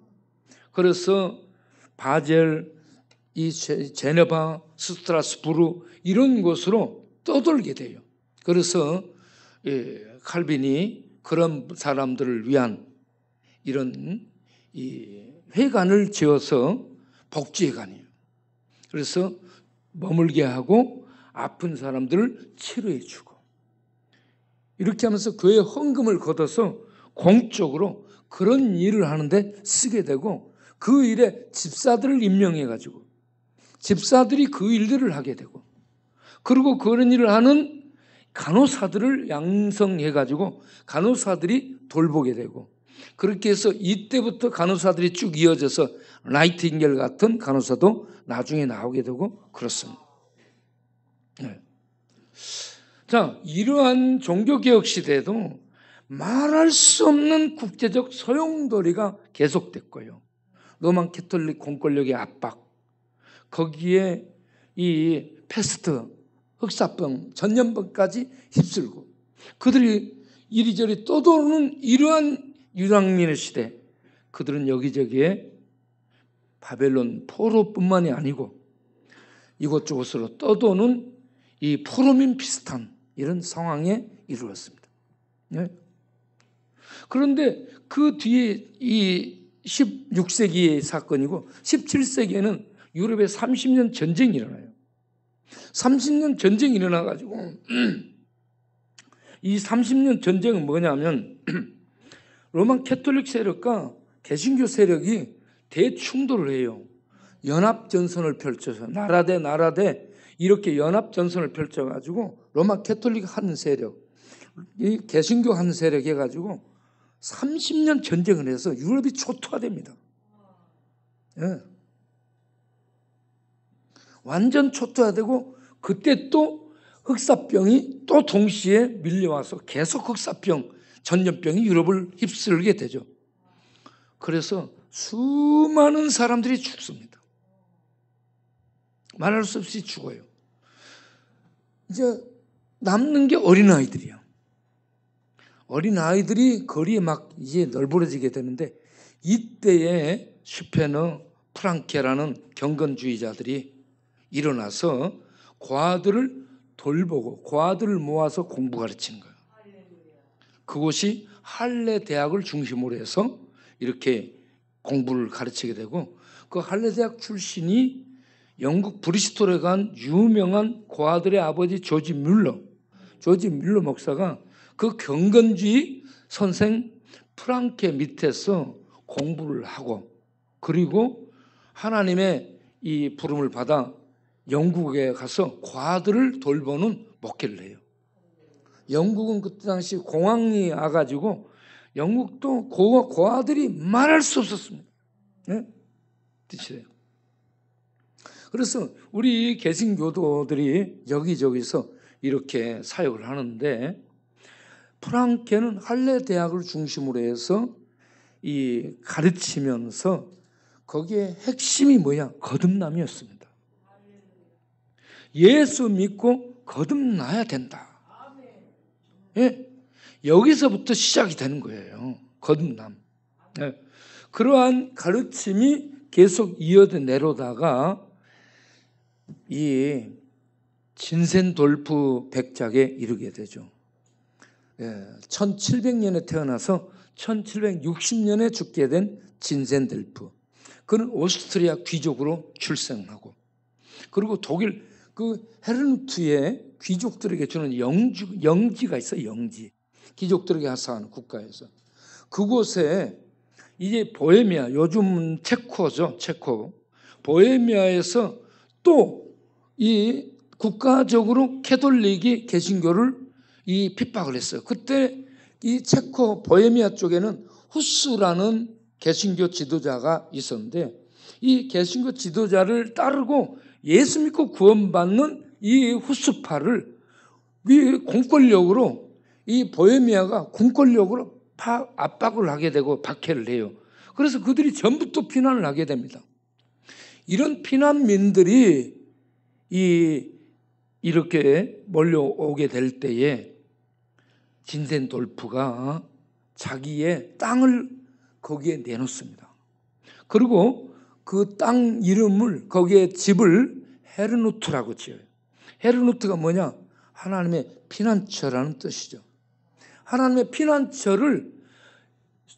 그래서 바젤, 이 제네바, 스트라스부르 이런 곳으로 떠돌게 돼요. 그래서 칼빈이 그런 사람들을 위한 이런 이 회관을 지어서 복지회관이에요. 그래서 머물게 하고 아픈 사람들을 치료해 주고 이렇게 하면서 교회 헌금을 걷어서 공적으로 그런 일을 하는데 쓰게 되고 그 일에 집사들을 임명해 가지고 집사들이 그 일들을 하게 되고 그리고 그런 일을 하는 간호사들을 양성해 가지고 간호사들이 돌보게 되고 그렇게 해서 이때부터 간호사들이 쭉 이어져서 나이팅게일 같은 간호사도 나중에 나오게 되고 그렇습니다. 네. 자, 이러한 종교개혁 시대에도 말할 수 없는 국제적 소용돌이가 계속됐고요. 로만 캐톨릭 공권력의 압박, 거기에 이 패스트, 흑사병, 전염병까지 휩쓸고 그들이 이리저리 떠도는 이러한 유랑민의 시대, 그들은 여기저기에 바벨론 포로뿐만이 아니고 이곳저곳으로 떠도는 이 포로민 비슷한 이런 상황에 이르렀습니다. 네? 그런데 그 뒤에 이 16세기의 사건이고 17세기에는 유럽에 30년 전쟁이 일어나요. 30년 전쟁이 일어나가지고 이 30년 전쟁은 뭐냐면 로만 캐톨릭 세력과 개신교 세력이 대충돌을 해요. 연합전선을 펼쳐서 나라 대 나라 대 이렇게 연합전선을 펼쳐가지고 로마 캐톨릭 한 세력, 이 개신교 한 세력 해가지고 30년 전쟁을 해서 유럽이 초토화됩니다. 예. 완전 초토화되고 그때 또 흑사병이 또 동시에 밀려와서 계속 흑사병, 전염병이 유럽을 휩쓸게 되죠. 그래서 수많은 사람들이 죽습니다. 말할 수 없이 죽어요. 이제 남는 게 어린아이들이야. 어린아이들이 거리에 막 이제 널브러지게 되는데 이때에 슈페너, 프랑케라는 경건주의자들이 일어나서 고아들을 돌보고 고아들을 모아서 공부 가르치는 거예요. 그곳이 할레 대학을 중심으로 해서 이렇게 공부를 가르치게 되고 그 할레 대학 출신이 영국 브리스톨에 간 유명한 고아들의 아버지 조지 뮬러 목사가 그 경건주의 선생 프랑케 밑에서 공부를 하고 그리고 하나님의 이 부름을 받아 영국에 가서 고아들을 돌보는 목회를 해요. 영국은 그때 당시 공황이 와가지고 영국도 고아들이 말할 수 없었습니다. 네? 뜻이래요. 그래서 우리 개신교도들이 여기저기서 이렇게 사역을 하는데 프랑케는 할레 대학을 중심으로 해서 이 가르치면서 거기에 핵심이 뭐야? 거듭남이었습니다. 예수 믿고 거듭나야 된다. 예? 여기서부터 시작이 되는 거예요. 거듭남. 네. 그러한 가르침이 계속 이어져 내려다가 이 진센돌프 백작에 이르게 되죠. 1700년에 태어나서 1760년에 죽게 된 진센돌프. 그는 오스트리아 귀족으로 출생하고, 그리고 독일 그 헤르누트의 귀족들에게 주는 영지가 있어요. 영지. 귀족들에게 하사하는 국가에서. 그곳에 이제 보헤미아, 요즘은 체코죠. 체코. 보헤미아에서 또 이 국가적으로 캐톨릭이 개신교를 이 핍박을 했어요. 그때 이 체코 보헤미아 쪽에는 후스라는 개신교 지도자가 있었는데, 이 개신교 지도자를 따르고 예수 믿고 구원받는 이 후스파를 이 공권력으로, 이 보헤미아가 공권력으로 압박을 하게 되고 박해를 해요. 그래서 그들이 전부 또 피난을 하게 됩니다. 이런 피난민들이 이렇게 몰려오게 될 때에 진센돌프가 자기의 땅을 거기에 내놓습니다. 그리고 그 땅 이름을, 거기에 집을 헤르누트라고 지어요. 헤르누트가 뭐냐? 하나님의 피난처라는 뜻이죠. 하나님의 피난처를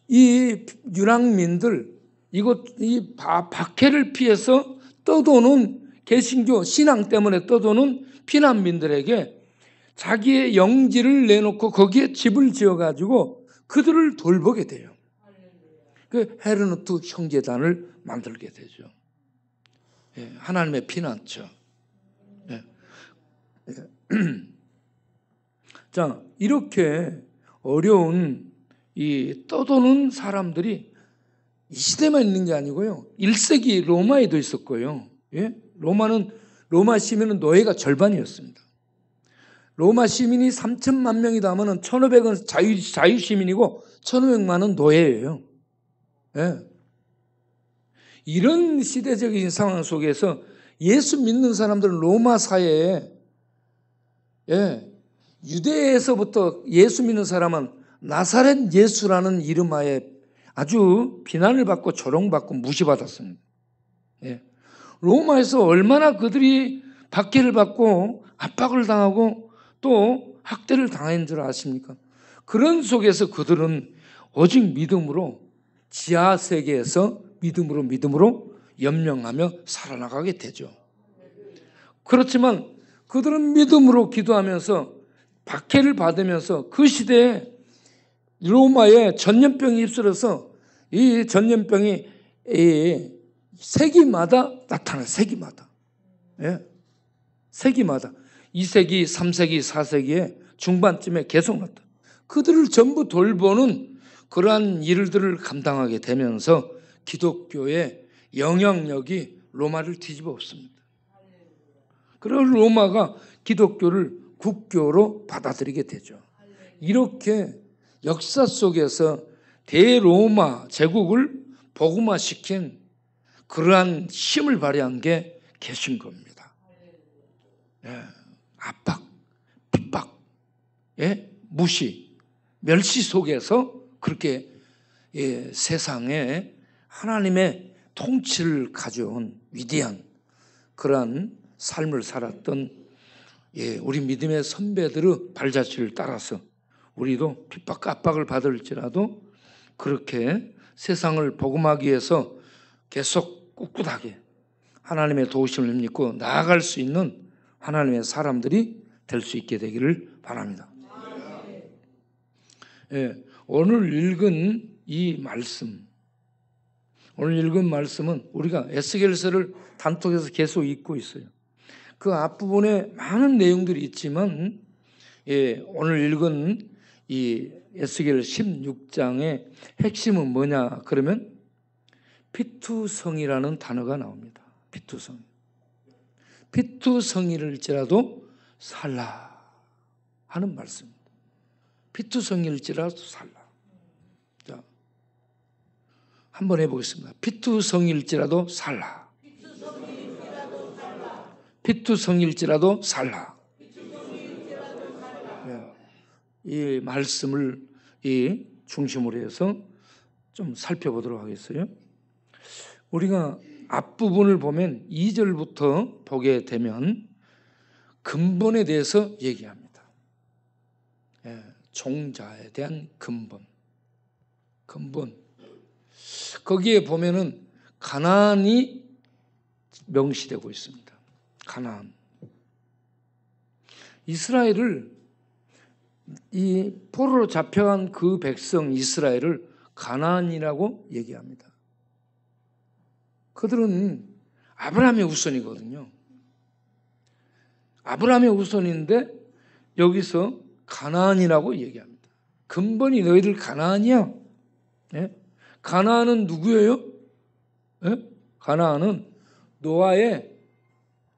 이 유랑민들, 이 박해를 피해서 떠도는 개신교 신앙 때문에 떠도는 피난민들에게 자기의 영지를 내놓고 거기에 집을 지어가지고 그들을 돌보게 돼요. 그 헤르누트 형제단을 만들게 되죠. 하나님의 피난처. 자, 이렇게 어려운 이 떠도는 사람들이 이 시대만 있는 게 아니고요. 1세기 로마에도 있었고요. 로마 시민은 노예가 절반이었습니다. 로마 시민이 3천만 명이 나면은 1,500은 자유 시민이고 1,500만은 노예예요. 이런 시대적인 상황 속에서 예수 믿는 사람들은 로마 사회에, 유대에서부터 예수 믿는 사람은 나사렛 예수라는 이름하에 아주 비난을 받고 조롱받고 무시받았습니다. 로마에서 얼마나 그들이 박해를 받고 압박을 당하고 또 학대를 당한 줄 아십니까? 그런 속에서 그들은 오직 믿음으로 지하 세계에서 믿음으로 연명하며 살아나가게 되죠. 그렇지만 그들은 믿음으로 기도하면서 박해를 받으면서 그 시대에 로마에 전염병이 휩쓸어서 이 전염병이 세기마다 나타나요. 세기마다. 세기마다. 2세기, 3세기, 4세기에 중반쯤에 계속 나타나요. 그들을 전부 돌보는 그러한 일들을 감당하게 되면서 기독교의 영향력이 로마를 뒤집어 엎습니다. 그래서 로마가 기독교를 국교로 받아들이게 되죠. 이렇게 역사 속에서 대로마 제국을 복음화시킨 그러한 힘을 발휘한 게 계신 겁니다. 압박, 핍박, 무시, 멸시 속에서 그렇게 세상에 하나님의 통치를 가져온 위대한 그러한 삶을 살았던 우리 믿음의 선배들의 발자취를 따라서 우리도 핍박과 압박을 받을지라도 그렇게 세상을 복음하기 위해서 계속 꿋꿋하게 하나님의 도우심을 믿고 나아갈 수 있는 하나님의 사람들이 될 수 있게 되기를 바랍니다. 오늘 읽은 이 말씀, 오늘 읽은 말씀은 우리가 에스겔서를 단톡에서 계속 읽고 있어요. 그 앞부분에 많은 내용들이 있지만 오늘 읽은 이 에스겔 16장의 핵심은 뭐냐 그러면 피투성이라는 단어가 나옵니다. 피투성. 피투성일지라도 살라 하는 말씀입니다. 피투성일지라도 살라. 자, 한번 해보겠습니다. 피투성일지라도 살라. 피투성일지라도 살라. 이 말씀을 이 중심으로 해서 좀 살펴보도록 하겠어요. 우리가 앞부분을 보면 2절부터 보게 되면 근본에 대해서 얘기합니다. 종자에 대한 근본. 거기에 보면은 가나안이 명시되고 있습니다. 가나안. 이스라엘을 이 포로로 잡혀간 그 백성 이스라엘을 가나안이라고 얘기합니다. 그들은 아브라함의 후손이거든요. 아브라함의 후손인데 여기서 가나안이라고 얘기합니다. 근본이 너희들 가나안이야. 예? 가나안은 누구예요? 예? 가나안은 노아의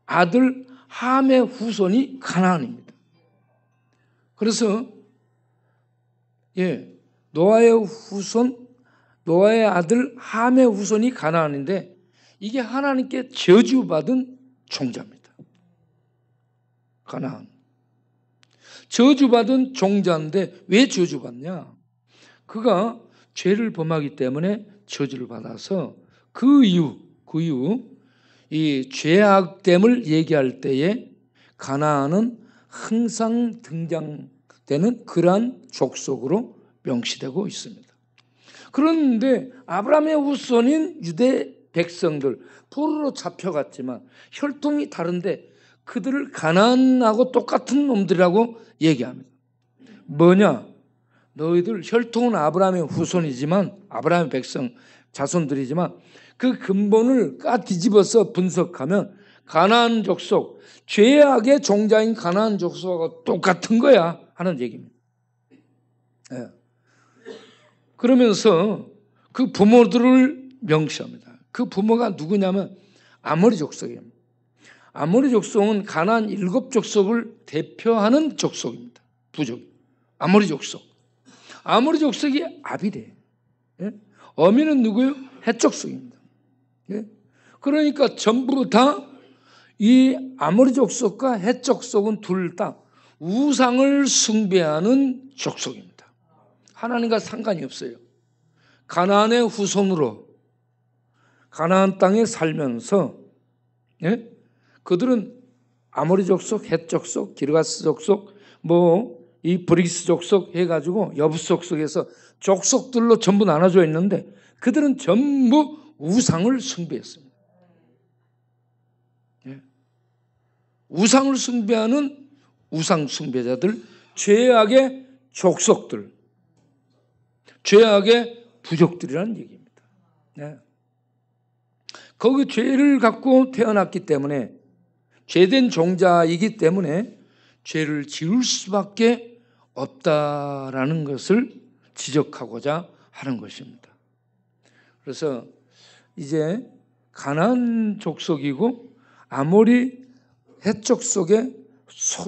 아들 함의 후손이 가나안입니다. 그래서 노아의 아들 함의 후손이 가나안인데 이게 하나님께 저주받은 종자입니다. 가나안. 저주받은 종자인데 왜 저주받냐? 그가 죄를 범하기 때문에 저주를 받아서 그 이후 이 죄악됨을 얘기할 때에 가나안은 항상 등장되는 그러한 족속으로 명시되고 있습니다. 그런데 아브라함의 후손인 유대 백성들 포로로 잡혀갔지만 혈통이 다른데 그들을 가나안하고 똑같은 놈들이라고 얘기합니다. 뭐냐? 너희들 혈통은 아브라함의 후손이지만 아브라함의 백성 자손들이지만 그 근본을 뒤집어서 분석하면 가나안 족속, 죄악의 종자인 가나안 족속하고 똑같은 거야 하는 얘기입니다. 그러면서 그 부모들을 명시합니다. 그 부모가 누구냐면 아모리 족속입니다. 아모리 족속은 가나안 7족속을 대표하는 족속입니다. 부족. 아모리 족속. 아모리 족속이 아비래. 어미는 누구예요? 헷 족속입니다. 그러니까 전부 다 이 아모리 족속과 헷 족속은 둘 다 우상을 숭배하는 족속입니다. 하나님과 상관이 없어요. 가나안의 후손으로 가나안 땅에 살면서 그들은 아모리 족속, 헷 족속, 기르가스 족속, 이 브리스 족속 해가지고 여부스 족속에서 족속들로 전부 나눠져 있는데 그들은 전부 우상을 숭배했습니다. 우상을 숭배하는 우상 숭배자들, 죄악의 족속들, 죄악의 부족들이라는 얘기입니다. 거기 죄를 갖고 태어났기 때문에 죄된 종자이기 때문에 죄를 지을 수밖에 없다라는 것을 지적하고자 하는 것입니다. 그래서 이제 가나안 족속이고 아모리 헷 족속의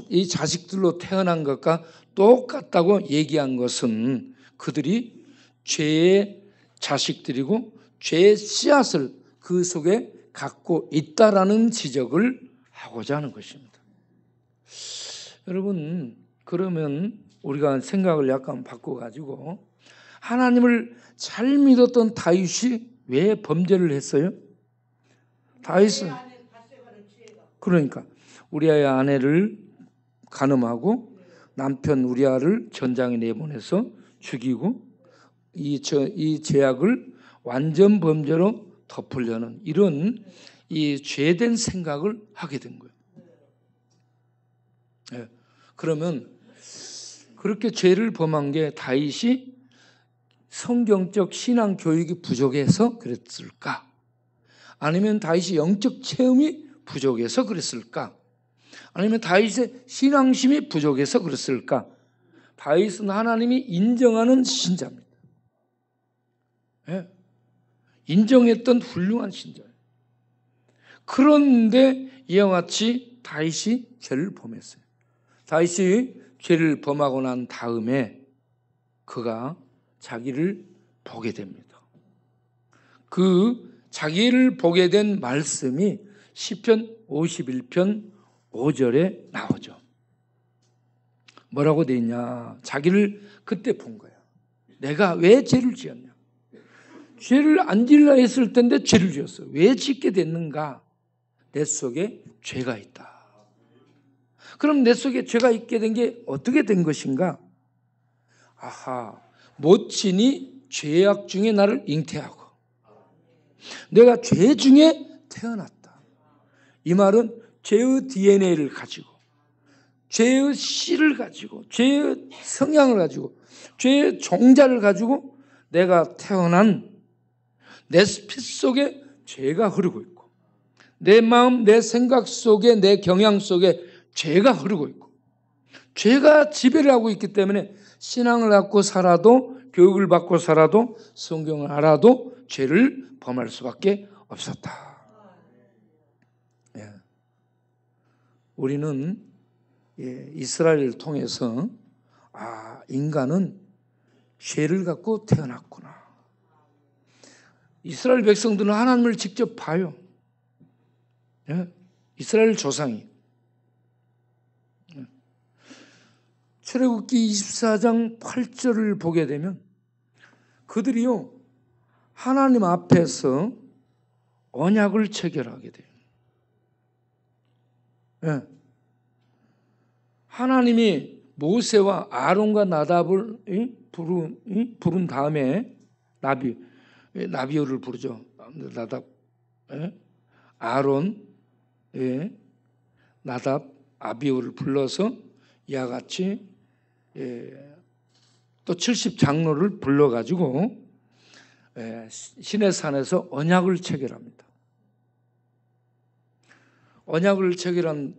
이 자식들로 태어난 것과 똑같다고 얘기한 것은 그들이 죄의 자식들이고 죄의 씨앗을 그 속에 갖고 있다라는 지적을 하고자 하는 것입니다. 여러분, 그러면 우리가 생각을 약간 바꿔가지고 하나님을 잘 믿었던 다윗이 왜 범죄를 했어요? 다윗은 그러니까 우리아의 아내를 간음하고 남편 우리아를 전장에 내보내서 죽이고 이 죄악을 완전 범죄로 덮으려는 이런 이 죄된 생각을 하게 된 거예요. 그러면 그렇게 죄를 범한 게 다윗이 성경적 신앙 교육이 부족해서 그랬을까? 아니면 다윗이 영적 체험이 부족해서 그랬을까? 아니면 다윗의 신앙심이 부족해서 그랬을까? 다윗은 하나님이 인정하는 신자입니다. 인정했던 훌륭한 신자예요. 그런데 이와 같이 다윗이 죄를 범했어요. 다윗이 죄를 범하고 난 다음에 그가 자기를 보게 됩니다. 그 자기를 보게 된 말씀이 시편 51편 5절에 나오죠. 뭐라고 돼 있냐? 자기를 그때 본 거야. 내가 왜 죄를 지었냐? 죄를 안 지으려 했을 텐데 죄를 지었어. 왜 짓게 됐는가? 내 속에 죄가 있다. 그럼 내 속에 죄가 있게 된 게 어떻게 된 것인가? 아하, 모친이 죄악 중에 나를 잉태하고 내가 죄 중에 태어났다. 이 말은 죄의 DNA를 가지고 죄의 씨를 가지고 죄의 성향을 가지고 죄의 종자를 가지고 내가 태어난 내 피 속에 죄가 흐르고 있고 내 마음, 내 생각 속에 내 경향 속에 죄가 흐르고 있고 죄가 지배를 하고 있기 때문에 신앙을 갖고 살아도 교육을 받고 살아도 성경을 알아도 죄를 범할 수밖에 없었다. 예. 우리는 이스라엘을 통해서 인간은 죄를 갖고 태어났구나. 이스라엘 백성들은 하나님을 직접 봐요. 예? 이스라엘 조상이. 출애굽기 24장 8절을 보게 되면 그들이요 하나님 앞에서 언약을 체결하게 돼요. 예. 하나님이 모세와 아론과 나답을 부른 다음에 나비오를 부르죠. 나답, 아론, 나답, 아비오를 불러서 이와 같이 또 70장로를 불러가지고 시내산에서 언약을 체결합니다. 언약을 체결한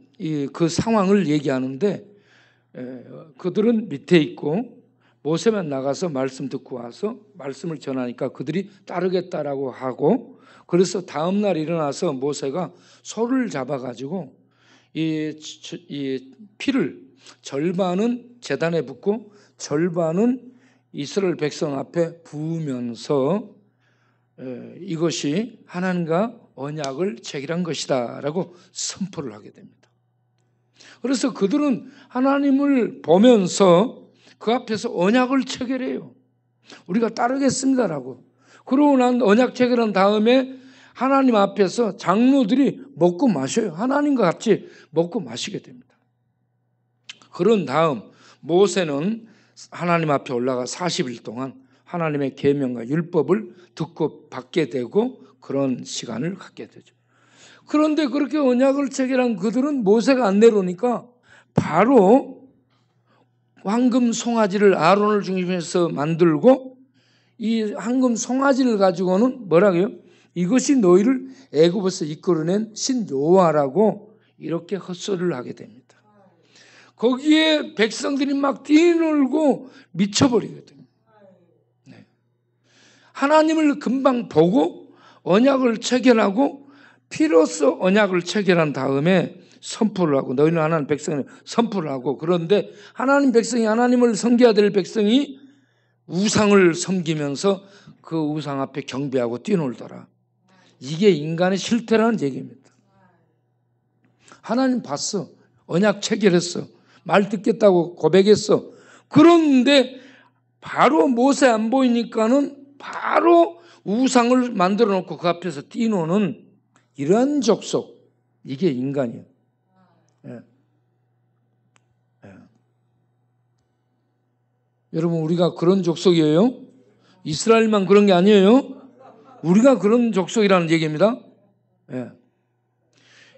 그 상황을 얘기하는데 그들은 밑에 있고 모세만 나가서 말씀 듣고 와서 말씀을 전하니까 그들이 따르겠다라고 하고 그래서 다음날 일어나서 모세가 소를 잡아가지고 이 피를 절반은 제단에 붓고 절반은 이스라엘 백성 앞에 부으면서 이것이 하나님과 언약을 체결한 것이다 라고 선포를 하게 됩니다. 그래서 그들은 하나님을 보면서 그 앞에서 언약을 체결해요. 우리가 따르겠습니다라고. 그러고 난 언약 체결한 다음에 하나님 앞에서 장로들이 먹고 마셔요. 하나님과 같이 먹고 마시게 됩니다. 그런 다음 모세는 하나님 앞에 올라가 40일 동안 하나님의 계명과 율법을 듣고 받게 되고 그런 시간을 갖게 되죠. 그런데 그렇게 언약을 체결한 그들은 모세가 안 내려오니까 바로 황금 송아지를 아론을 중심해서 만들고 이 황금 송아지를 가지고는 뭐라고요? 이것이 너희를 애굽에서 이끌어낸 신 여호와라고 이렇게 헛소리를 하게 됩니다. 거기에 백성들이 막 뛰놀고 미쳐버리거든요. 네. 하나님을 금방 보고 언약을 체결하고 피로써 언약을 체결한 다음에 선포를 하고 너희는 하나님 백성이 선포를 하고 그런데 하나님 백성이 하나님을 섬겨야 될 백성이 우상을 섬기면서 그 우상 앞에 경배하고 뛰놀더라. 이게 인간의 실태라는 얘기입니다. 하나님 봤어. 언약 체결했어. 말 듣겠다고 고백했어. 그런데 바로 모세 안 보이니까는 바로 우상을 만들어 놓고 그 앞에서 뛰노는 이런 족속. 이게 인간이에요. 예. 예. 여러분 우리가 그런 족속이에요? 이스라엘만 그런 게 아니에요? 우리가 그런 족속이라는 얘기입니다. 예.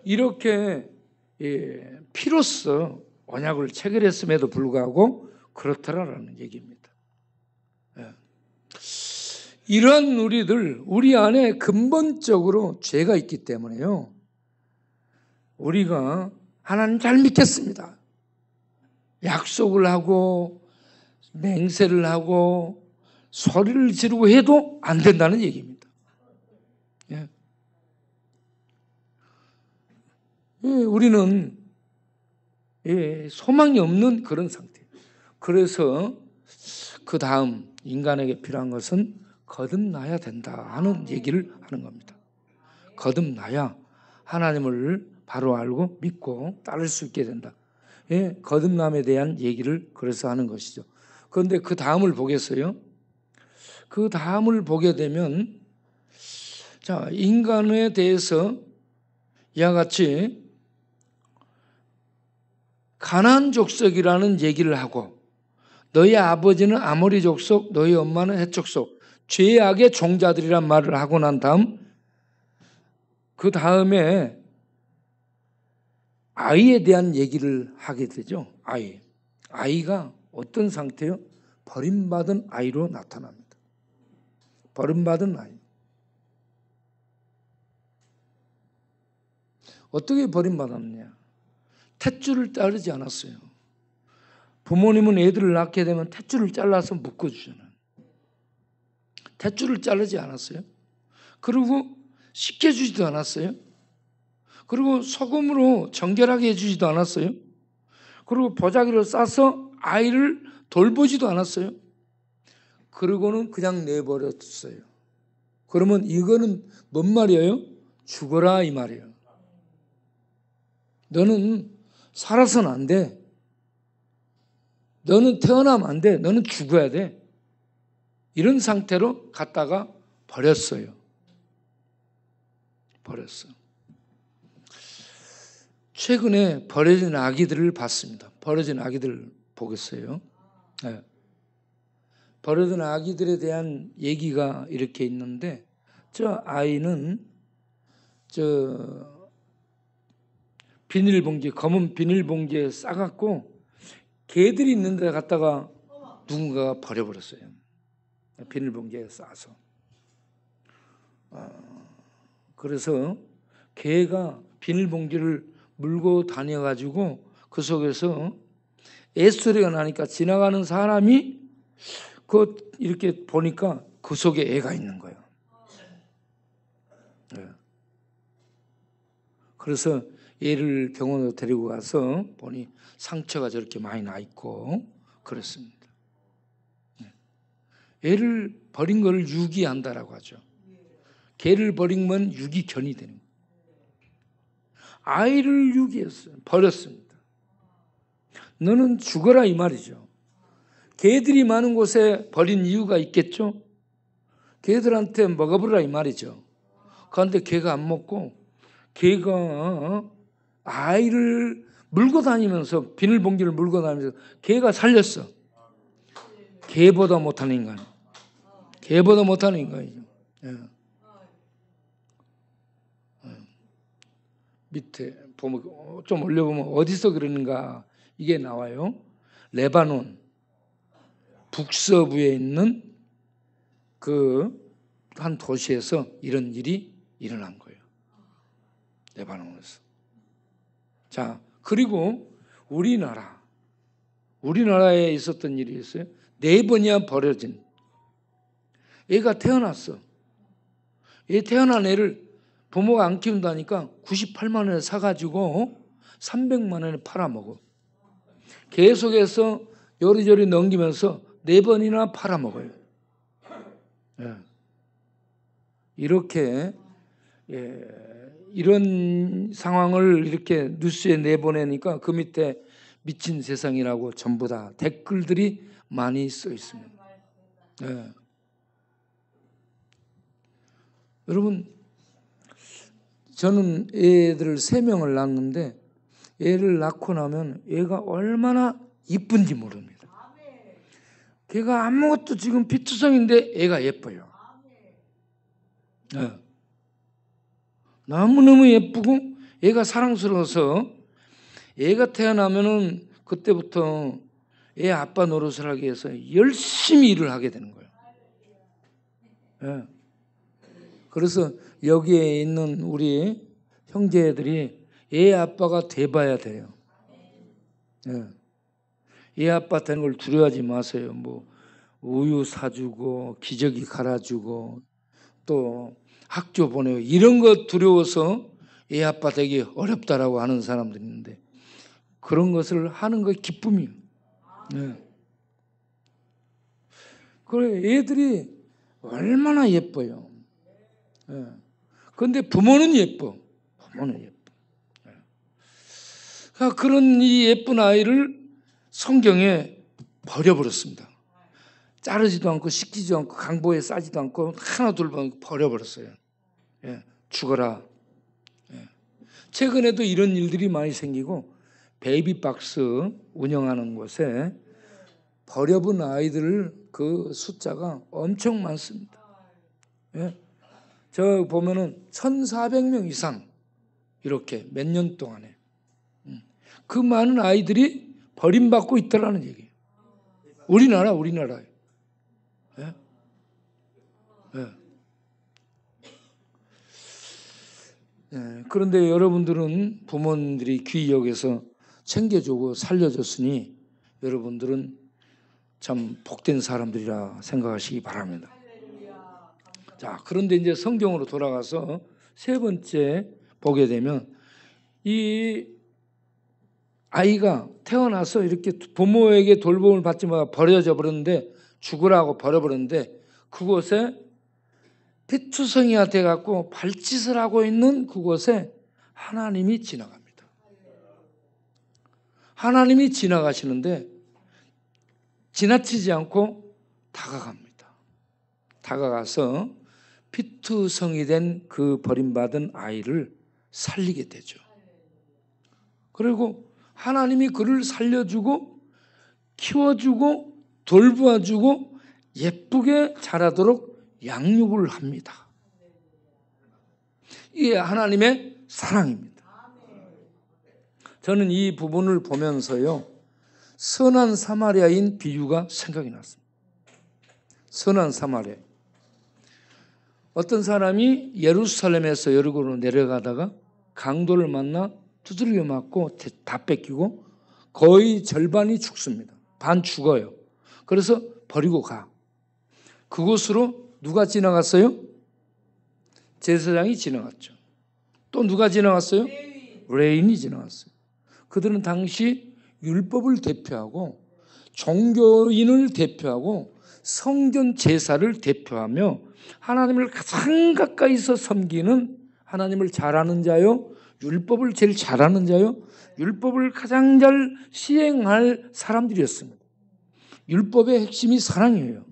이렇게 피로써 언약을 체결했음에도 불구하고 그렇더라라는 얘기입니다. 예. 이런 우리 안에 근본적으로 죄가 있기 때문에요. 우리가 하나님 잘 믿겠습니다. 약속을 하고 맹세를 하고 소리를 지르고 해도 안 된다는 얘기입니다. 예. 예, 우리는 소망이 없는 그런 상태예요. 그래서 그 다음 인간에게 필요한 것은 거듭나야 된다 하는 얘기를 하는 겁니다. 거듭나야 하나님을 바로 알고 믿고 따를 수 있게 된다. 거듭남에 대한 얘기를 그래서 하는 것이죠. 그런데 그 다음을 보겠어요. 그 다음을 보게 되면 자, 인간에 대해서 이와 같이 가나안 족속이라는 얘기를 하고 너희 아버지는 아모리 족속, 너희 엄마는 헷 족속, 죄악의 종자들이란 말을 하고 난 다음 그 다음에 아이에 대한 얘기를 하게 되죠. 아이가 어떤 상태요? 버림받은 아이로 나타납니다. 버림받은 아이. 어떻게 버림받았느냐? 탯줄을 자르지 않았어요. 부모님은 애들을 낳게 되면 탯줄을 잘라서 묶어주잖아요. 탯줄을 자르지 않았어요. 그리고 씻겨주지도 않았어요. 그리고 소금으로 정결하게 해주지도 않았어요. 그리고 보자기를 싸서 아이를 돌보지도 않았어요. 그러고는 그냥 내버렸어요. 그러면 이거는 뭔 말이에요? 죽어라 이 말이에요. 너는 살아서는 안 돼. 너는 태어나면 안 돼. 너는 죽어야 돼. 이런 상태로 갖다가 버렸어요. 버렸어. 최근에 버려진 아기들을 봤습니다. 버려진 아기들 보겠어요. 네. 버려진 아기들에 대한 얘기가 이렇게 있는데 저 아이는 비닐봉지, 검은 비닐봉지에 싸갖고 개들이 있는 데 갖다가 누군가가 버려버렸어요. 비닐봉지에 싸서. 그래서 개가 비닐봉지를 물고 다녀가지고 그 속에서 애소리가 나니까 지나가는 사람이 이렇게 보니까 그 속에 애가 있는 거예요. 네. 그래서 애를 병원으로 데리고 가서 보니 상처가 저렇게 많이 나 있고 그렇습니다. 애를 버린 걸 유기한다라고 하죠. 개를 버리면 유기견이 되는 거예요. 아이를 유기했어요. 버렸습니다. 너는 죽어라 이 말이죠. 개들이 많은 곳에 버린 이유가 있겠죠. 개들한테 먹어보라 이 말이죠. 그런데 개가 안 먹고 개가 아이를 물고 다니면서 비닐봉지를 물고 다니면서 개가 살렸어. 개보다 못하는 인간. 개보다 못하는 인간이죠. 밑에 보면 좀 올려보면 어디서 그러는가 이게 나와요. 레바논 북서부에 있는 그 한 도시에서 이런 일이 일어난 거예요. 레바논에서. 자, 그리고 우리나라에 있었던 일이 있어요. 4번이나 버려진 애가 태어났어. 애 태어난 애를 부모가 안 키운다니까 98만 원에 사가지고 300만 원에 팔아먹어. 계속해서 요리조리 넘기면서 4번이나 팔아먹어요. 예. 이렇게 이런 상황을 이렇게 뉴스에 내보내니까 그 밑에 미친 세상이라고 전부 다 댓글들이 많이 써 있습니다. 예. 여러분, 저는 애들을 3명을 낳았는데 애를 낳고 나면 애가 얼마나 이쁜지 모릅니다. 걔가 아무것도 지금 피투성인데 애가 예뻐요. 네. 너무너무 예쁘고 애가 사랑스러워서 애가 태어나면은 그때부터 애 아빠 노릇을 하기 위해서 열심히 일을 하게 되는 거예요. 네. 그래서 여기에 있는 우리 형제들이 애 아빠가 돼봐야 돼요. 네. 애 아빠 되는 걸 두려워하지 마세요. 뭐 우유 사주고 기저귀 갈아주고 또 학교 보내고 이런 거 두려워서 애 아빠 되기 어렵다라고 하는 사람들이 있는데 그런 것을 하는 거 기쁨이에요. 네. 그래 애들이 얼마나 예뻐요. 그런데 부모는 예뻐. 부모는 예뻐. 그러니까 그런 이 예쁜 아이를 성경에 버려버렸습니다. 자르지도 않고 씻기지도 않고 강보에 싸지도 않고 하나 둘 버려버렸어요. 예, 죽어라. 예. 최근에도 이런 일들이 많이 생기고 베이비박스 운영하는 곳에 버려본 아이들 그 숫자가 엄청 많습니다. 예. 저 보면은 1,400명 이상 이렇게 몇 년 동안에 그 많은 아이들이 버림받고 있다라는 얘기예요. 우리나라에. 예? 예. 예. 그런데 여러분들은 부모님들이 귀히 여겨서 챙겨주고 살려줬으니 여러분들은 참 복된 사람들이라 생각하시기 바랍니다. 자, 그런데 이제 성경으로 돌아가서 세 번째 보게 되면 이 아이가 태어나서 이렇게 부모에게 돌봄을 받지 못하고 버려져 버렸는데 죽으라고 버려버렸는데 그곳에 피투성이가 돼갖고 발짓을 하고 있는 그곳에 하나님이 지나갑니다. 하나님이 지나가시는데 지나치지 않고 다가갑니다. 다가가서 피투성이 된 그 버림받은 아이를 살리게 되죠. 그리고 하나님이 그를 살려주고 키워주고 돌보아주고 예쁘게 자라도록 양육을 합니다. 이게 하나님의 사랑입니다. 저는 이 부분을 보면서요, 선한 사마리아인 비유가 생각이 났습니다. 선한 사마리아. 어떤 사람이 예루살렘에서 여리고로 내려가다가 강도를 만나 두드려 맞고 다 뺏기고 거의 절반이 죽습니다. 반 죽어요. 그래서 버리고 가. 그곳으로 누가 지나갔어요? 제사장이 지나갔죠. 또 누가 지나갔어요? 레인이 지나갔어요. 그들은 당시 율법을 대표하고 종교인을 대표하고 성전 제사를 대표하며 하나님을 가장 가까이서 섬기는 하나님을 잘 아는 자요, 율법을 제일 잘하는 자요, 율법을 가장 잘 시행할 사람들이었습니다. 율법의 핵심이 사랑이에요.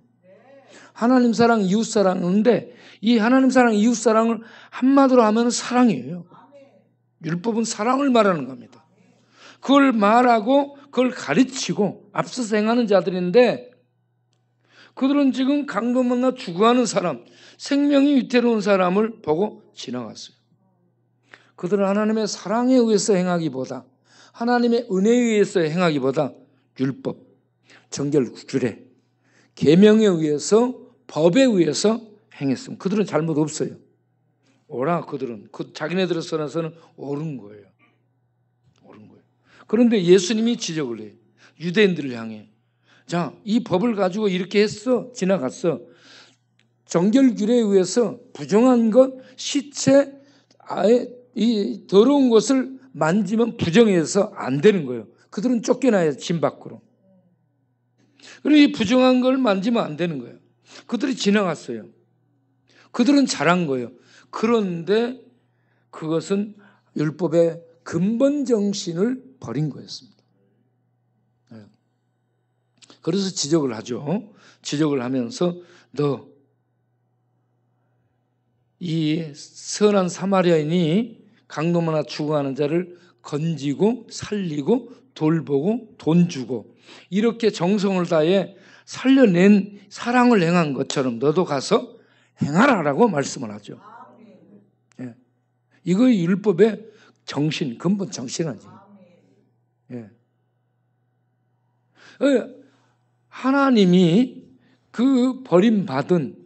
하나님 사랑, 이웃 사랑인데 이 하나님 사랑, 이웃 사랑을 한마디로 하면 사랑이에요. 율법은 사랑을 말하는 겁니다. 그걸 말하고 그걸 가르치고 앞서서 행하는 자들인데 그들은 지금 강도 만나 죽어가는 사람, 생명이 위태로운 사람을 보고 지나갔어요. 그들은 하나님의 사랑에 의해서 행하기보다 하나님의 은혜에 의해서 행하기보다 율법, 정결, 규례, 계명에 의해서 법에 의해서 행했습니다. 그들은 잘못 없어요. 오라 그들은 자기네들의 선에서는 옳은 거예요. 옳은 거예요. 그런데 예수님이 지적을 해요. 유대인들을 향해. 자, 이 법을 가지고 이렇게 했어. 지나갔어. 정결규례에 의해서 부정한 것, 시체, 아예 이 더러운 것을 만지면 부정해서 안 되는 거예요. 그들은 쫓겨나야 진 밖으로. 그리고 이 부정한 걸 만지면 안 되는 거예요. 그들이 지나갔어요. 그들은 잘한 거예요. 그런데 그것은 율법의 근본 정신을 버린 거였습니다. 그래서 지적을 하죠. 지적을 하면서 너 이 선한 사마리아인이 강도만나 죽어가는 자를 건지고 살리고 돌보고 돈 주고 이렇게 정성을 다해 살려낸 사랑을 행한 것처럼 너도 가서 행하라라고 말씀을 하죠. 예. 이거 율법의 정신, 근본 정신이지. 예. 하나님이 그 버림받은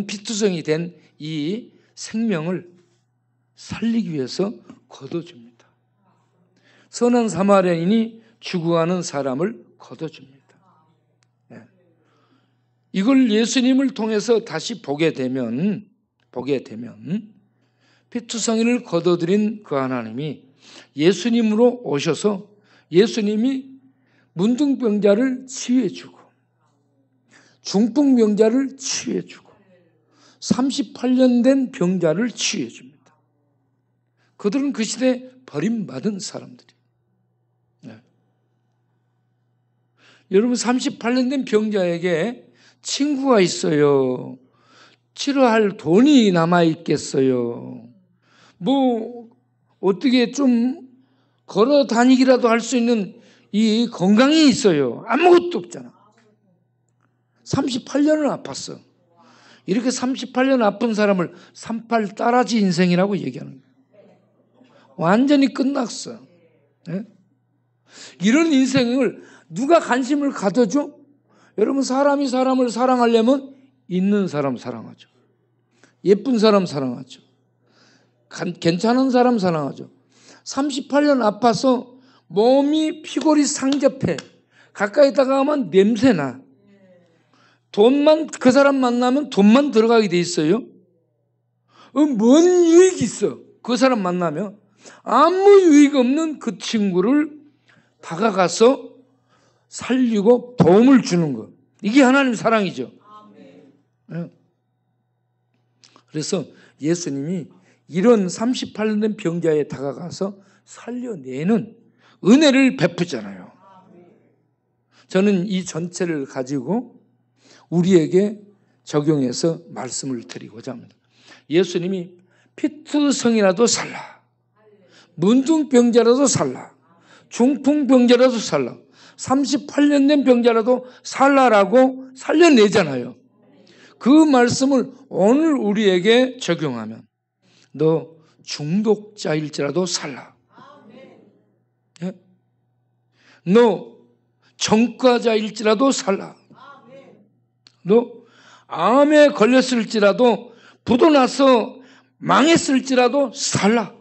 피투성이 된 이 생명을 살리기 위해서 거둬줍니다. 선한 사마리아인이 죽어가는 사람을 거둬줍니다. 예. 이걸 예수님을 통해서 다시 보게 되면 피투성이를 거둬들인 그 하나님이 예수님으로 오셔서 예수님이 문둥병자를 치유해주고 중풍병자를 치유해주고 38년 된 병자를 치유해줍니다. 그들은 그 시대에 버림받은 사람들이에요. 여러분 38년 된 병자에게 친구가 있어요. 치료할 돈이 남아있겠어요. 뭐 어떻게 좀 걸어 다니기라도 할 수 있는 이 건강이 있어요. 아무것도 없잖아. 38년을 아팠어. 이렇게 38년 아픈 사람을 38 따라지 인생이라고 얘기하는 거예요. 완전히 끝났어. 네? 이런 인생을 누가 관심을 가져줘? 여러분 사람이 사람을 사랑하려면 있는 사람 사랑하죠. 예쁜 사람 사랑하죠. 괜찮은 사람 사랑하죠. 38년 아파서 몸이 피골이 상접해. 가까이 다가가면 냄새나. 돈만 그 사람 만나면 돈만 들어가게 돼 있어요. 뭔 유익이 있어? 그 사람 만나면 아무 유익 없는 그 친구를 다가가서 살리고 도움을 주는 것. 이게 하나님 사랑이죠. 네. 그래서 예수님이 이런 38년 된 병자에 다가가서 살려내는 은혜를 베푸잖아요. 저는 이 전체를 가지고 우리에게 적용해서 말씀을 드리고자 합니다. 예수님이 피투성이라도 살라, 문둥병자라도 살라, 중풍병자라도 살라, 38년 된 병자라도 살라라고 살려내잖아요. 그 말씀을 오늘 우리에게 적용하면 너 중독자일지라도 살라, 예? 너 전과자일지라도 살라, 너 암에 걸렸을지라도 부도나서 망했을지라도 살라.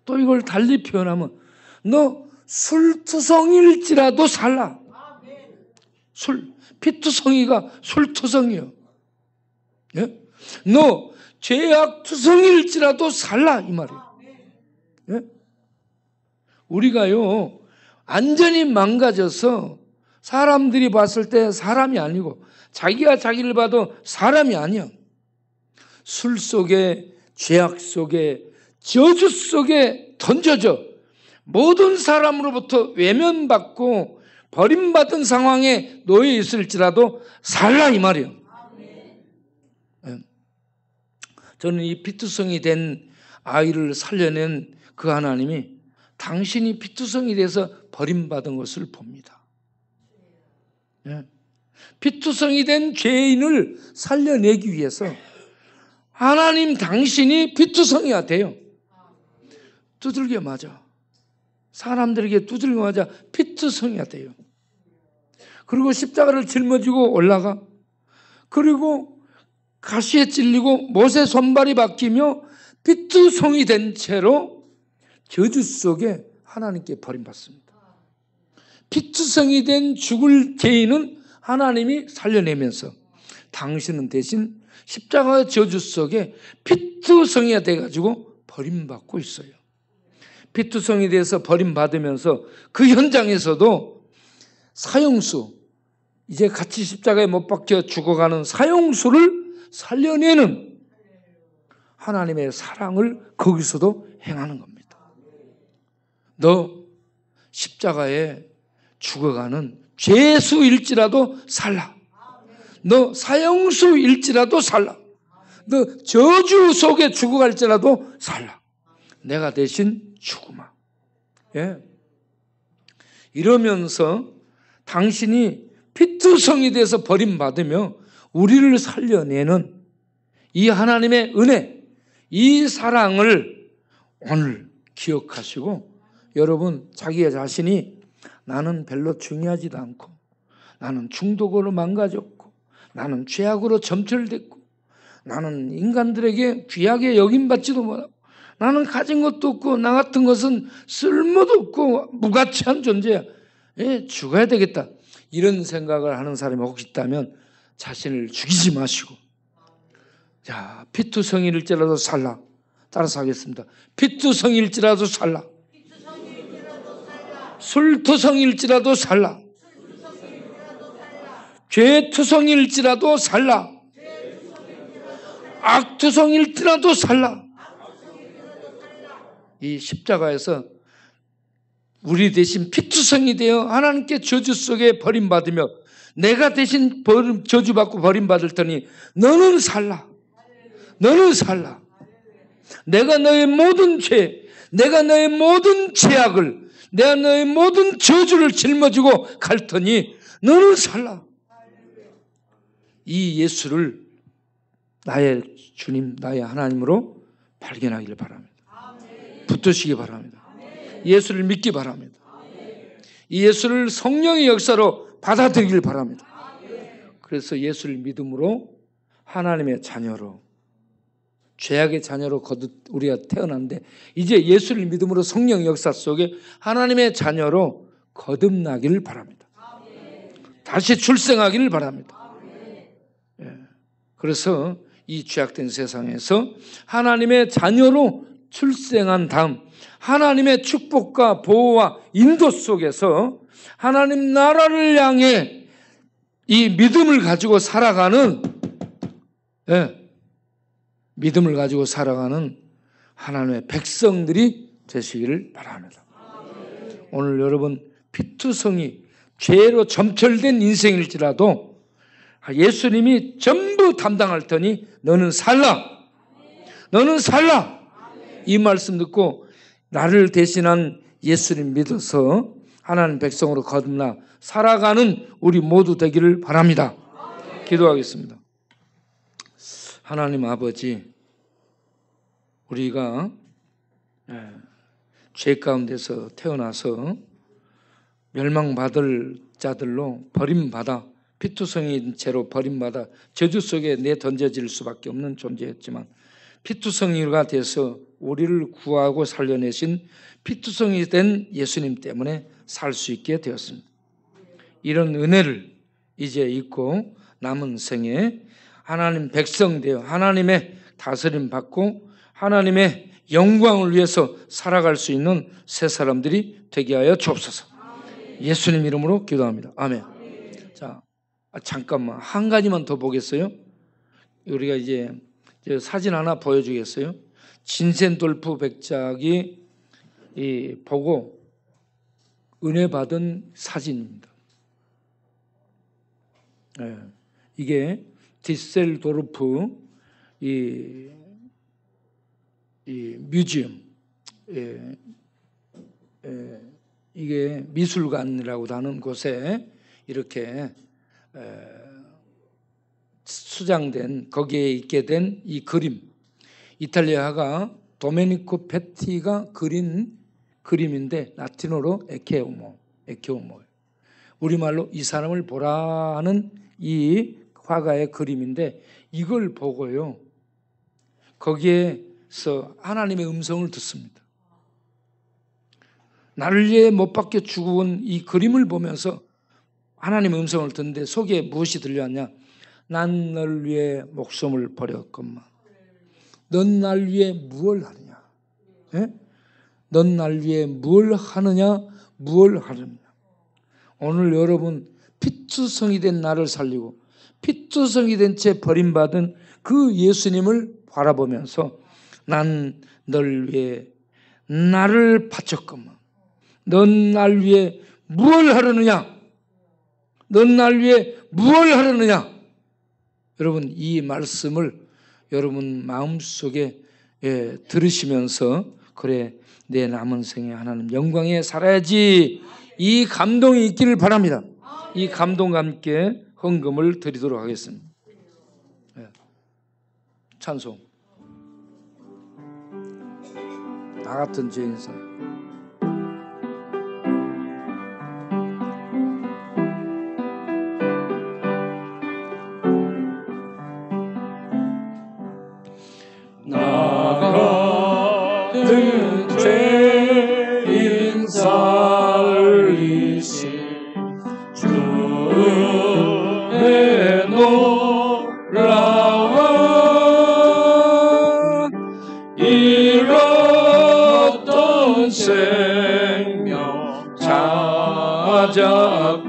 또 이걸 달리 표현하면 너 술투성일지라도 살라. 피투성이가 술투성이요. 예? 너 죄악투성일지라도 살라 이 말이에요. 예? 우리가요 완전히 망가져서 사람들이 봤을 때 사람이 아니고 자기가 자기를 봐도 사람이 아니야. 술 속에, 죄악 속에, 저주 속에 던져져 모든 사람으로부터 외면받고 버림받은 상황에 놓여 있을지라도 살라 이 말이에요. 저는 이 피투성이 된 아이를 살려낸 그 하나님이 당신이 피투성이 돼서 버림받은 것을 봅니다. 피투성이 된 죄인을 살려내기 위해서 하나님 당신이 피투성이가 돼요. 두들겨 맞아. 사람들에게 두들겨 맞아 피투성이가 돼요. 그리고 십자가를 짊어지고 올라가. 그리고 가시에 찔리고 못에 손발이 박히며 피투성이 된 채로 저주 속에 하나님께 버림받습니다. 피투성이 된 죽을 죄인은 하나님이 살려내면서 당신은 대신 십자가의 저주 속에 피투성이가 돼가지고 버림받고 있어요. 피투성이 돼서 버림받으면서 그 현장에서도 사형수, 이제 같이 십자가에 못 박혀 죽어가는 사형수를 살려내는 하나님의 사랑을 거기서도 행하는 겁니다. 너 십자가에 죽어가는 죄수일지라도 살라. 너 사형수일지라도 살라. 너 저주 속에 죽어갈지라도 살라. 내가 대신 죽으마. 예. 이러면서 당신이 피투성이 돼서 버림받으며 우리를 살려내는 이 하나님의 은혜, 이 사랑을 오늘 기억하시고 여러분 자기 자신이 나는 별로 중요하지도 않고 나는 중독으로 망가졌고 나는 죄악으로 점철됐고 나는 인간들에게 귀하게 여김받지도 못하고 나는 가진 것도 없고 나 같은 것은 쓸모도 없고 무가치한 존재야. 예, 죽어야 되겠다. 이런 생각을 하는 사람이 혹시 있다면 자신을 죽이지 마시고 자, 피투성일지라도 살라. 따라서 하겠습니다. 피투성일지라도 살라. 술투성일지라도 살라. 죄투성일지라도 살라. 악투성일지라도 살라. 이 십자가에서 우리 대신 피투성이 되어 하나님께 저주 속에 버림받으며 내가 대신 저주받고 버림받을 테니 너는 살라. 너는 살라. 내가 너의 모든 죄, 내가 너의 모든 죄악을, 내가 너의 모든 저주를 짊어지고 갈 테니 너는 살라. 이 예수를 나의 주님, 나의 하나님으로 발견하기를 바랍니다. 붙드시기 바랍니다. 예수를 믿기 바랍니다. 이 예수를 성령의 역사로 받아들이길 바랍니다. 그래서 예수를 믿음으로 하나님의 자녀로, 죄악의 자녀로 거듭 우리가 태어났는데 이제 예수를 믿음으로 성령의 역사 속에 하나님의 자녀로 거듭나기를 바랍니다. 다시 출생하기를 바랍니다. 그래서 이 죄악된 세상에서 하나님의 자녀로 출생한 다음 하나님의 축복과 보호와 인도 속에서 하나님 나라를 향해 이 믿음을 가지고 살아가는 믿음을 가지고 살아가는 하나님의 백성들이 되시기를 바랍니다. 오늘 여러분 피투성이 죄로 점철된 인생일지라도 예수님이 전부 담당할 테니 너는 살라. 너는 살라. 이 말씀 듣고 나를 대신한 예수님 믿어서 하나님 백성으로 거듭나 살아가는 우리 모두 되기를 바랍니다. 기도하겠습니다. 하나님 아버지, 우리가 죄 가운데서 태어나서 멸망받을 자들로 버림받아 피투성이인 채로 버림받아 저주 속에 내던져질 수밖에 없는 존재였지만 피투성이가 돼서 우리를 구하고 살려내신 피투성이 된 예수님 때문에 살 수 있게 되었습니다. 이런 은혜를 이제 잊고 남은 생에 하나님 백성 되어 하나님의 다스림 받고 하나님의 영광을 위해서 살아갈 수 있는 새 사람들이 되게 하여 주옵소서. 예수님 이름으로 기도합니다. 아멘. 자, 잠깐만 한 가지만 더 보겠어요? 우리가 이제 사진 하나 보여주겠어요? 진센돌프 백작이 보고 은혜 받은 사진입니다. 이게 디셀도르프 이 뮤지엄, 이게 미술관이라고 하는 곳에 이렇게 수장된, 거기에 있게 된 이 그림, 이탈리아가 도메니코 페티가 그린 그림인데 라틴어로 에케오모. 우리말로 이 사람을 보라 하는 이 화가의 그림인데 이걸 보고요, 거기에서 하나님의 음성을 듣습니다. 나를 위해 못 박혀 죽은 이 그림을 보면서 하나님의 음성을 듣는데 속에 무엇이 들려왔냐? 난 널 위해 목숨을 버렸건만 넌 날 위해 무엇을 하느냐? 넌 날 위해 무엇을 하느냐? 오늘 여러분 피투성이 된 나를 살리고 피투성이 된 채 버림받은 그 예수님을 바라보면서 난 널 위해 나를 바쳤건만 넌 날 위해 무엇을 하려느냐? 넌 날 위해 무엇을 하려느냐? 여러분 이 말씀을 여러분 마음속에 들으시면서 그래 내 남은 생에 하나님 영광에 살아야지, 이 감동이 있기를 바랍니다. 이 감동과 함께 헌금을 드리도록 하겠습니다. 찬송. 나 같은 죄인사. 같은 죄인 살리신 주의 놀라운 잃었던 생명 찾았고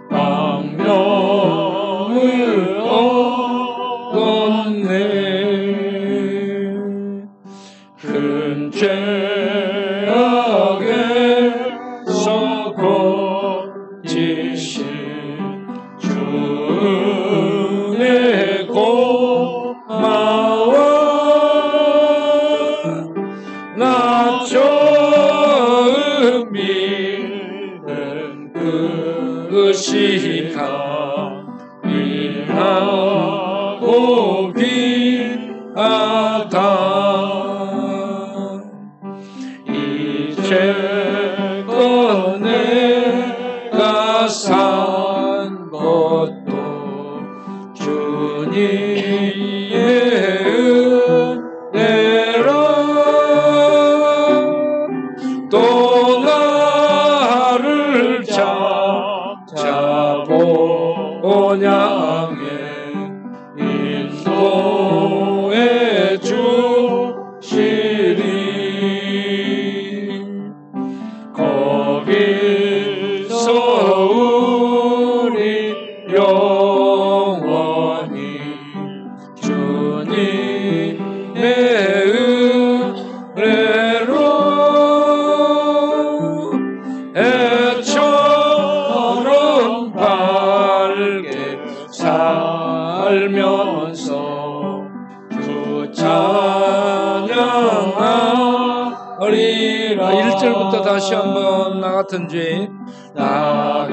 광명을 얻었네. 큰 죄악에 것이가 귀하고 귀하다. 이제껏 내가 산 것도 주님의 은혜라. 또 나를 찾아보냐며 인도해 주시리. 거기서 우리 영원히 주님의 은혜로 애처럼 밝게 살면서 주 찬양하리라. 1절부터 다시 한번 나 같은 죄 나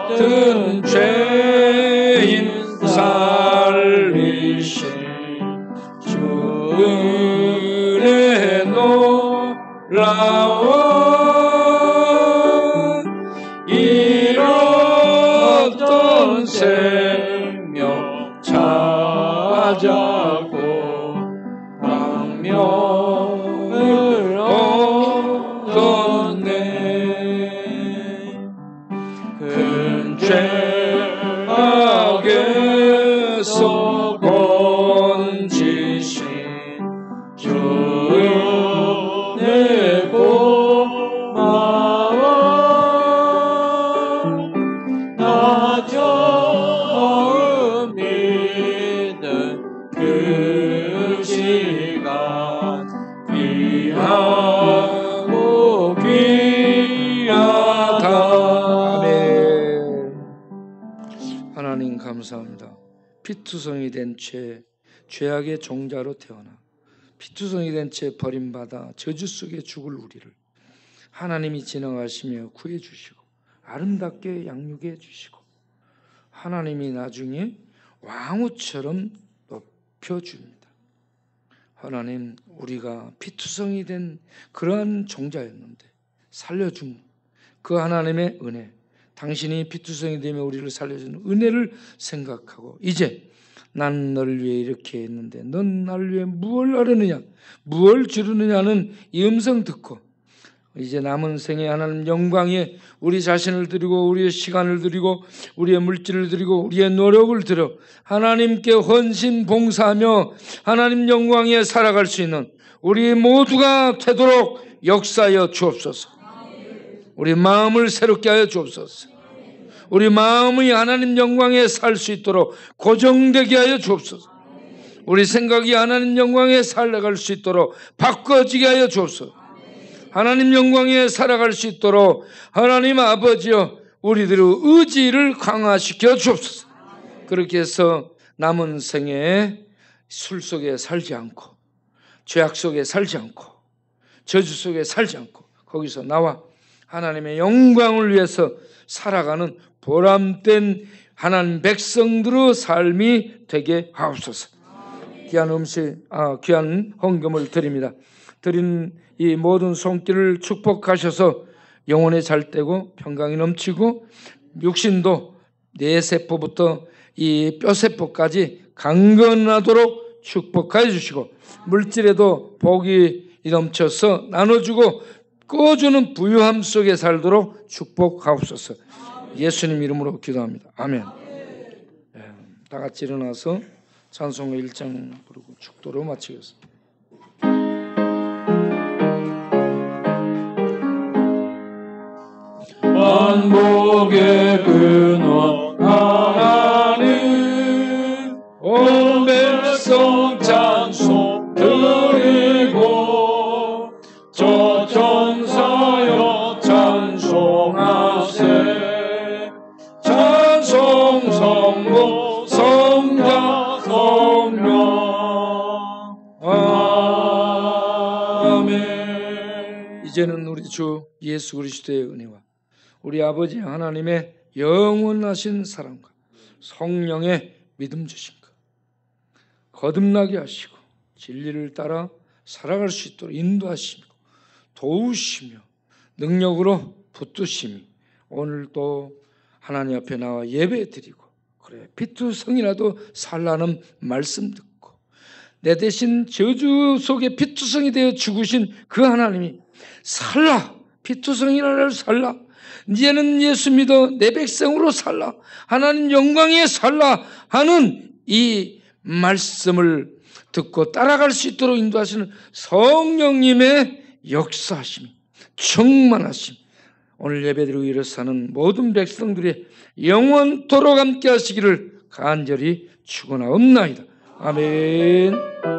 같은 죄인 살리신 주 은혜 놀라워. 잃었던 생명 찾았고 광명을 얻었네. 큰 죄악에서 건지신 주 은혜 고마워. 나 처음 믿은 그 시간 귀하고 귀하다. 아멘. 하나님 감사합니다. 피투성이 된 죄악의 종자로 태어나 피투성이 된 채 버림받아 저주 속에 죽을 우리를 하나님이 진행하시며 구해주시고 아름답게 양육해 주시고 하나님이 나중에 왕후처럼 높여줍니다. 하나님, 우리가 피투성이 된 그러한 종자였는데 살려준 그 하나님의 은혜, 당신이 피투성이 되며 우리를 살려주는 은혜를 생각하고 이제 난 너를 위해 이렇게 했는데 넌 나를 위해 무엇을 하려느냐, 무엇을 주르느냐는 이 음성 듣고 이제 남은 생에 하나님 영광에 우리 자신을 드리고 우리의 시간을 드리고 우리의 물질을 드리고 우리의 노력을 들여 하나님께 헌신 봉사하며 하나님 영광에 살아갈 수 있는 우리 모두가 되도록 역사하여 주옵소서. 우리 마음을 새롭게 하여 주옵소서. 우리 마음이 하나님 영광에 살 수 있도록 고정되게 하여 주옵소서. 우리 생각이 하나님 영광에 살아갈 수 있도록 바꿔지게 하여 주옵소서. 하나님 영광에 살아갈 수 있도록 하나님 아버지여 우리들의 의지를 강화시켜 주옵소서. 그렇게 해서 남은 생에 술 속에 살지 않고 죄악 속에 살지 않고 저주 속에 살지 않고 거기서 나와 하나님의 영광을 위해서 살아가는 보람된 하나님 백성들의 삶이 되게 하옵소서. 귀한 귀한 헌금을 드립니다. 드린 이 모든 손길을 축복하셔서 영혼에 잘되고 평강이 넘치고 육신도 뇌세포부터 이 뼈세포까지 강건하도록 축복하여 주시고 물질에도 복이 넘쳐서 나눠주고 꺼주는 부유함 속에 살도록 축복하옵소서. 예수님 이름으로 기도합니다. 아멘. 다 같이 일어나서 찬송의 1장 부르고 축도로 마치겠습니다. 만복의 근원 하나님 온 백성 찬송 드리고 저 천사여 찬송하세. 찬송 성부 성자 성령 아멘. 이제는 우리 주 예수 그리스도의 은혜와 우리 아버지 하나님의 영원하신 사랑과 성령의 믿음 주신 것 거듭나게 하시고 진리를 따라 살아갈 수 있도록 인도하시고 도우시며 능력으로 붙드심이 오늘도 하나님 앞에 나와 예배드리고 그래 피투성이라도 살라는 말씀 듣고 내 대신 저주 속에 피투성이 되어 죽으신 그 하나님이 살라 피투성이라를 살라 이제는 예수 믿어 내 백성으로 살라 하나님 영광에 살라 하는 이 말씀을 듣고 따라갈 수 있도록 인도하시는 성령님의 역사하심 충만하심 오늘 예배드리고 일어서는 모든 백성들의 영원토록 함께 하시기를 간절히 축원하옵나이다. 아멘.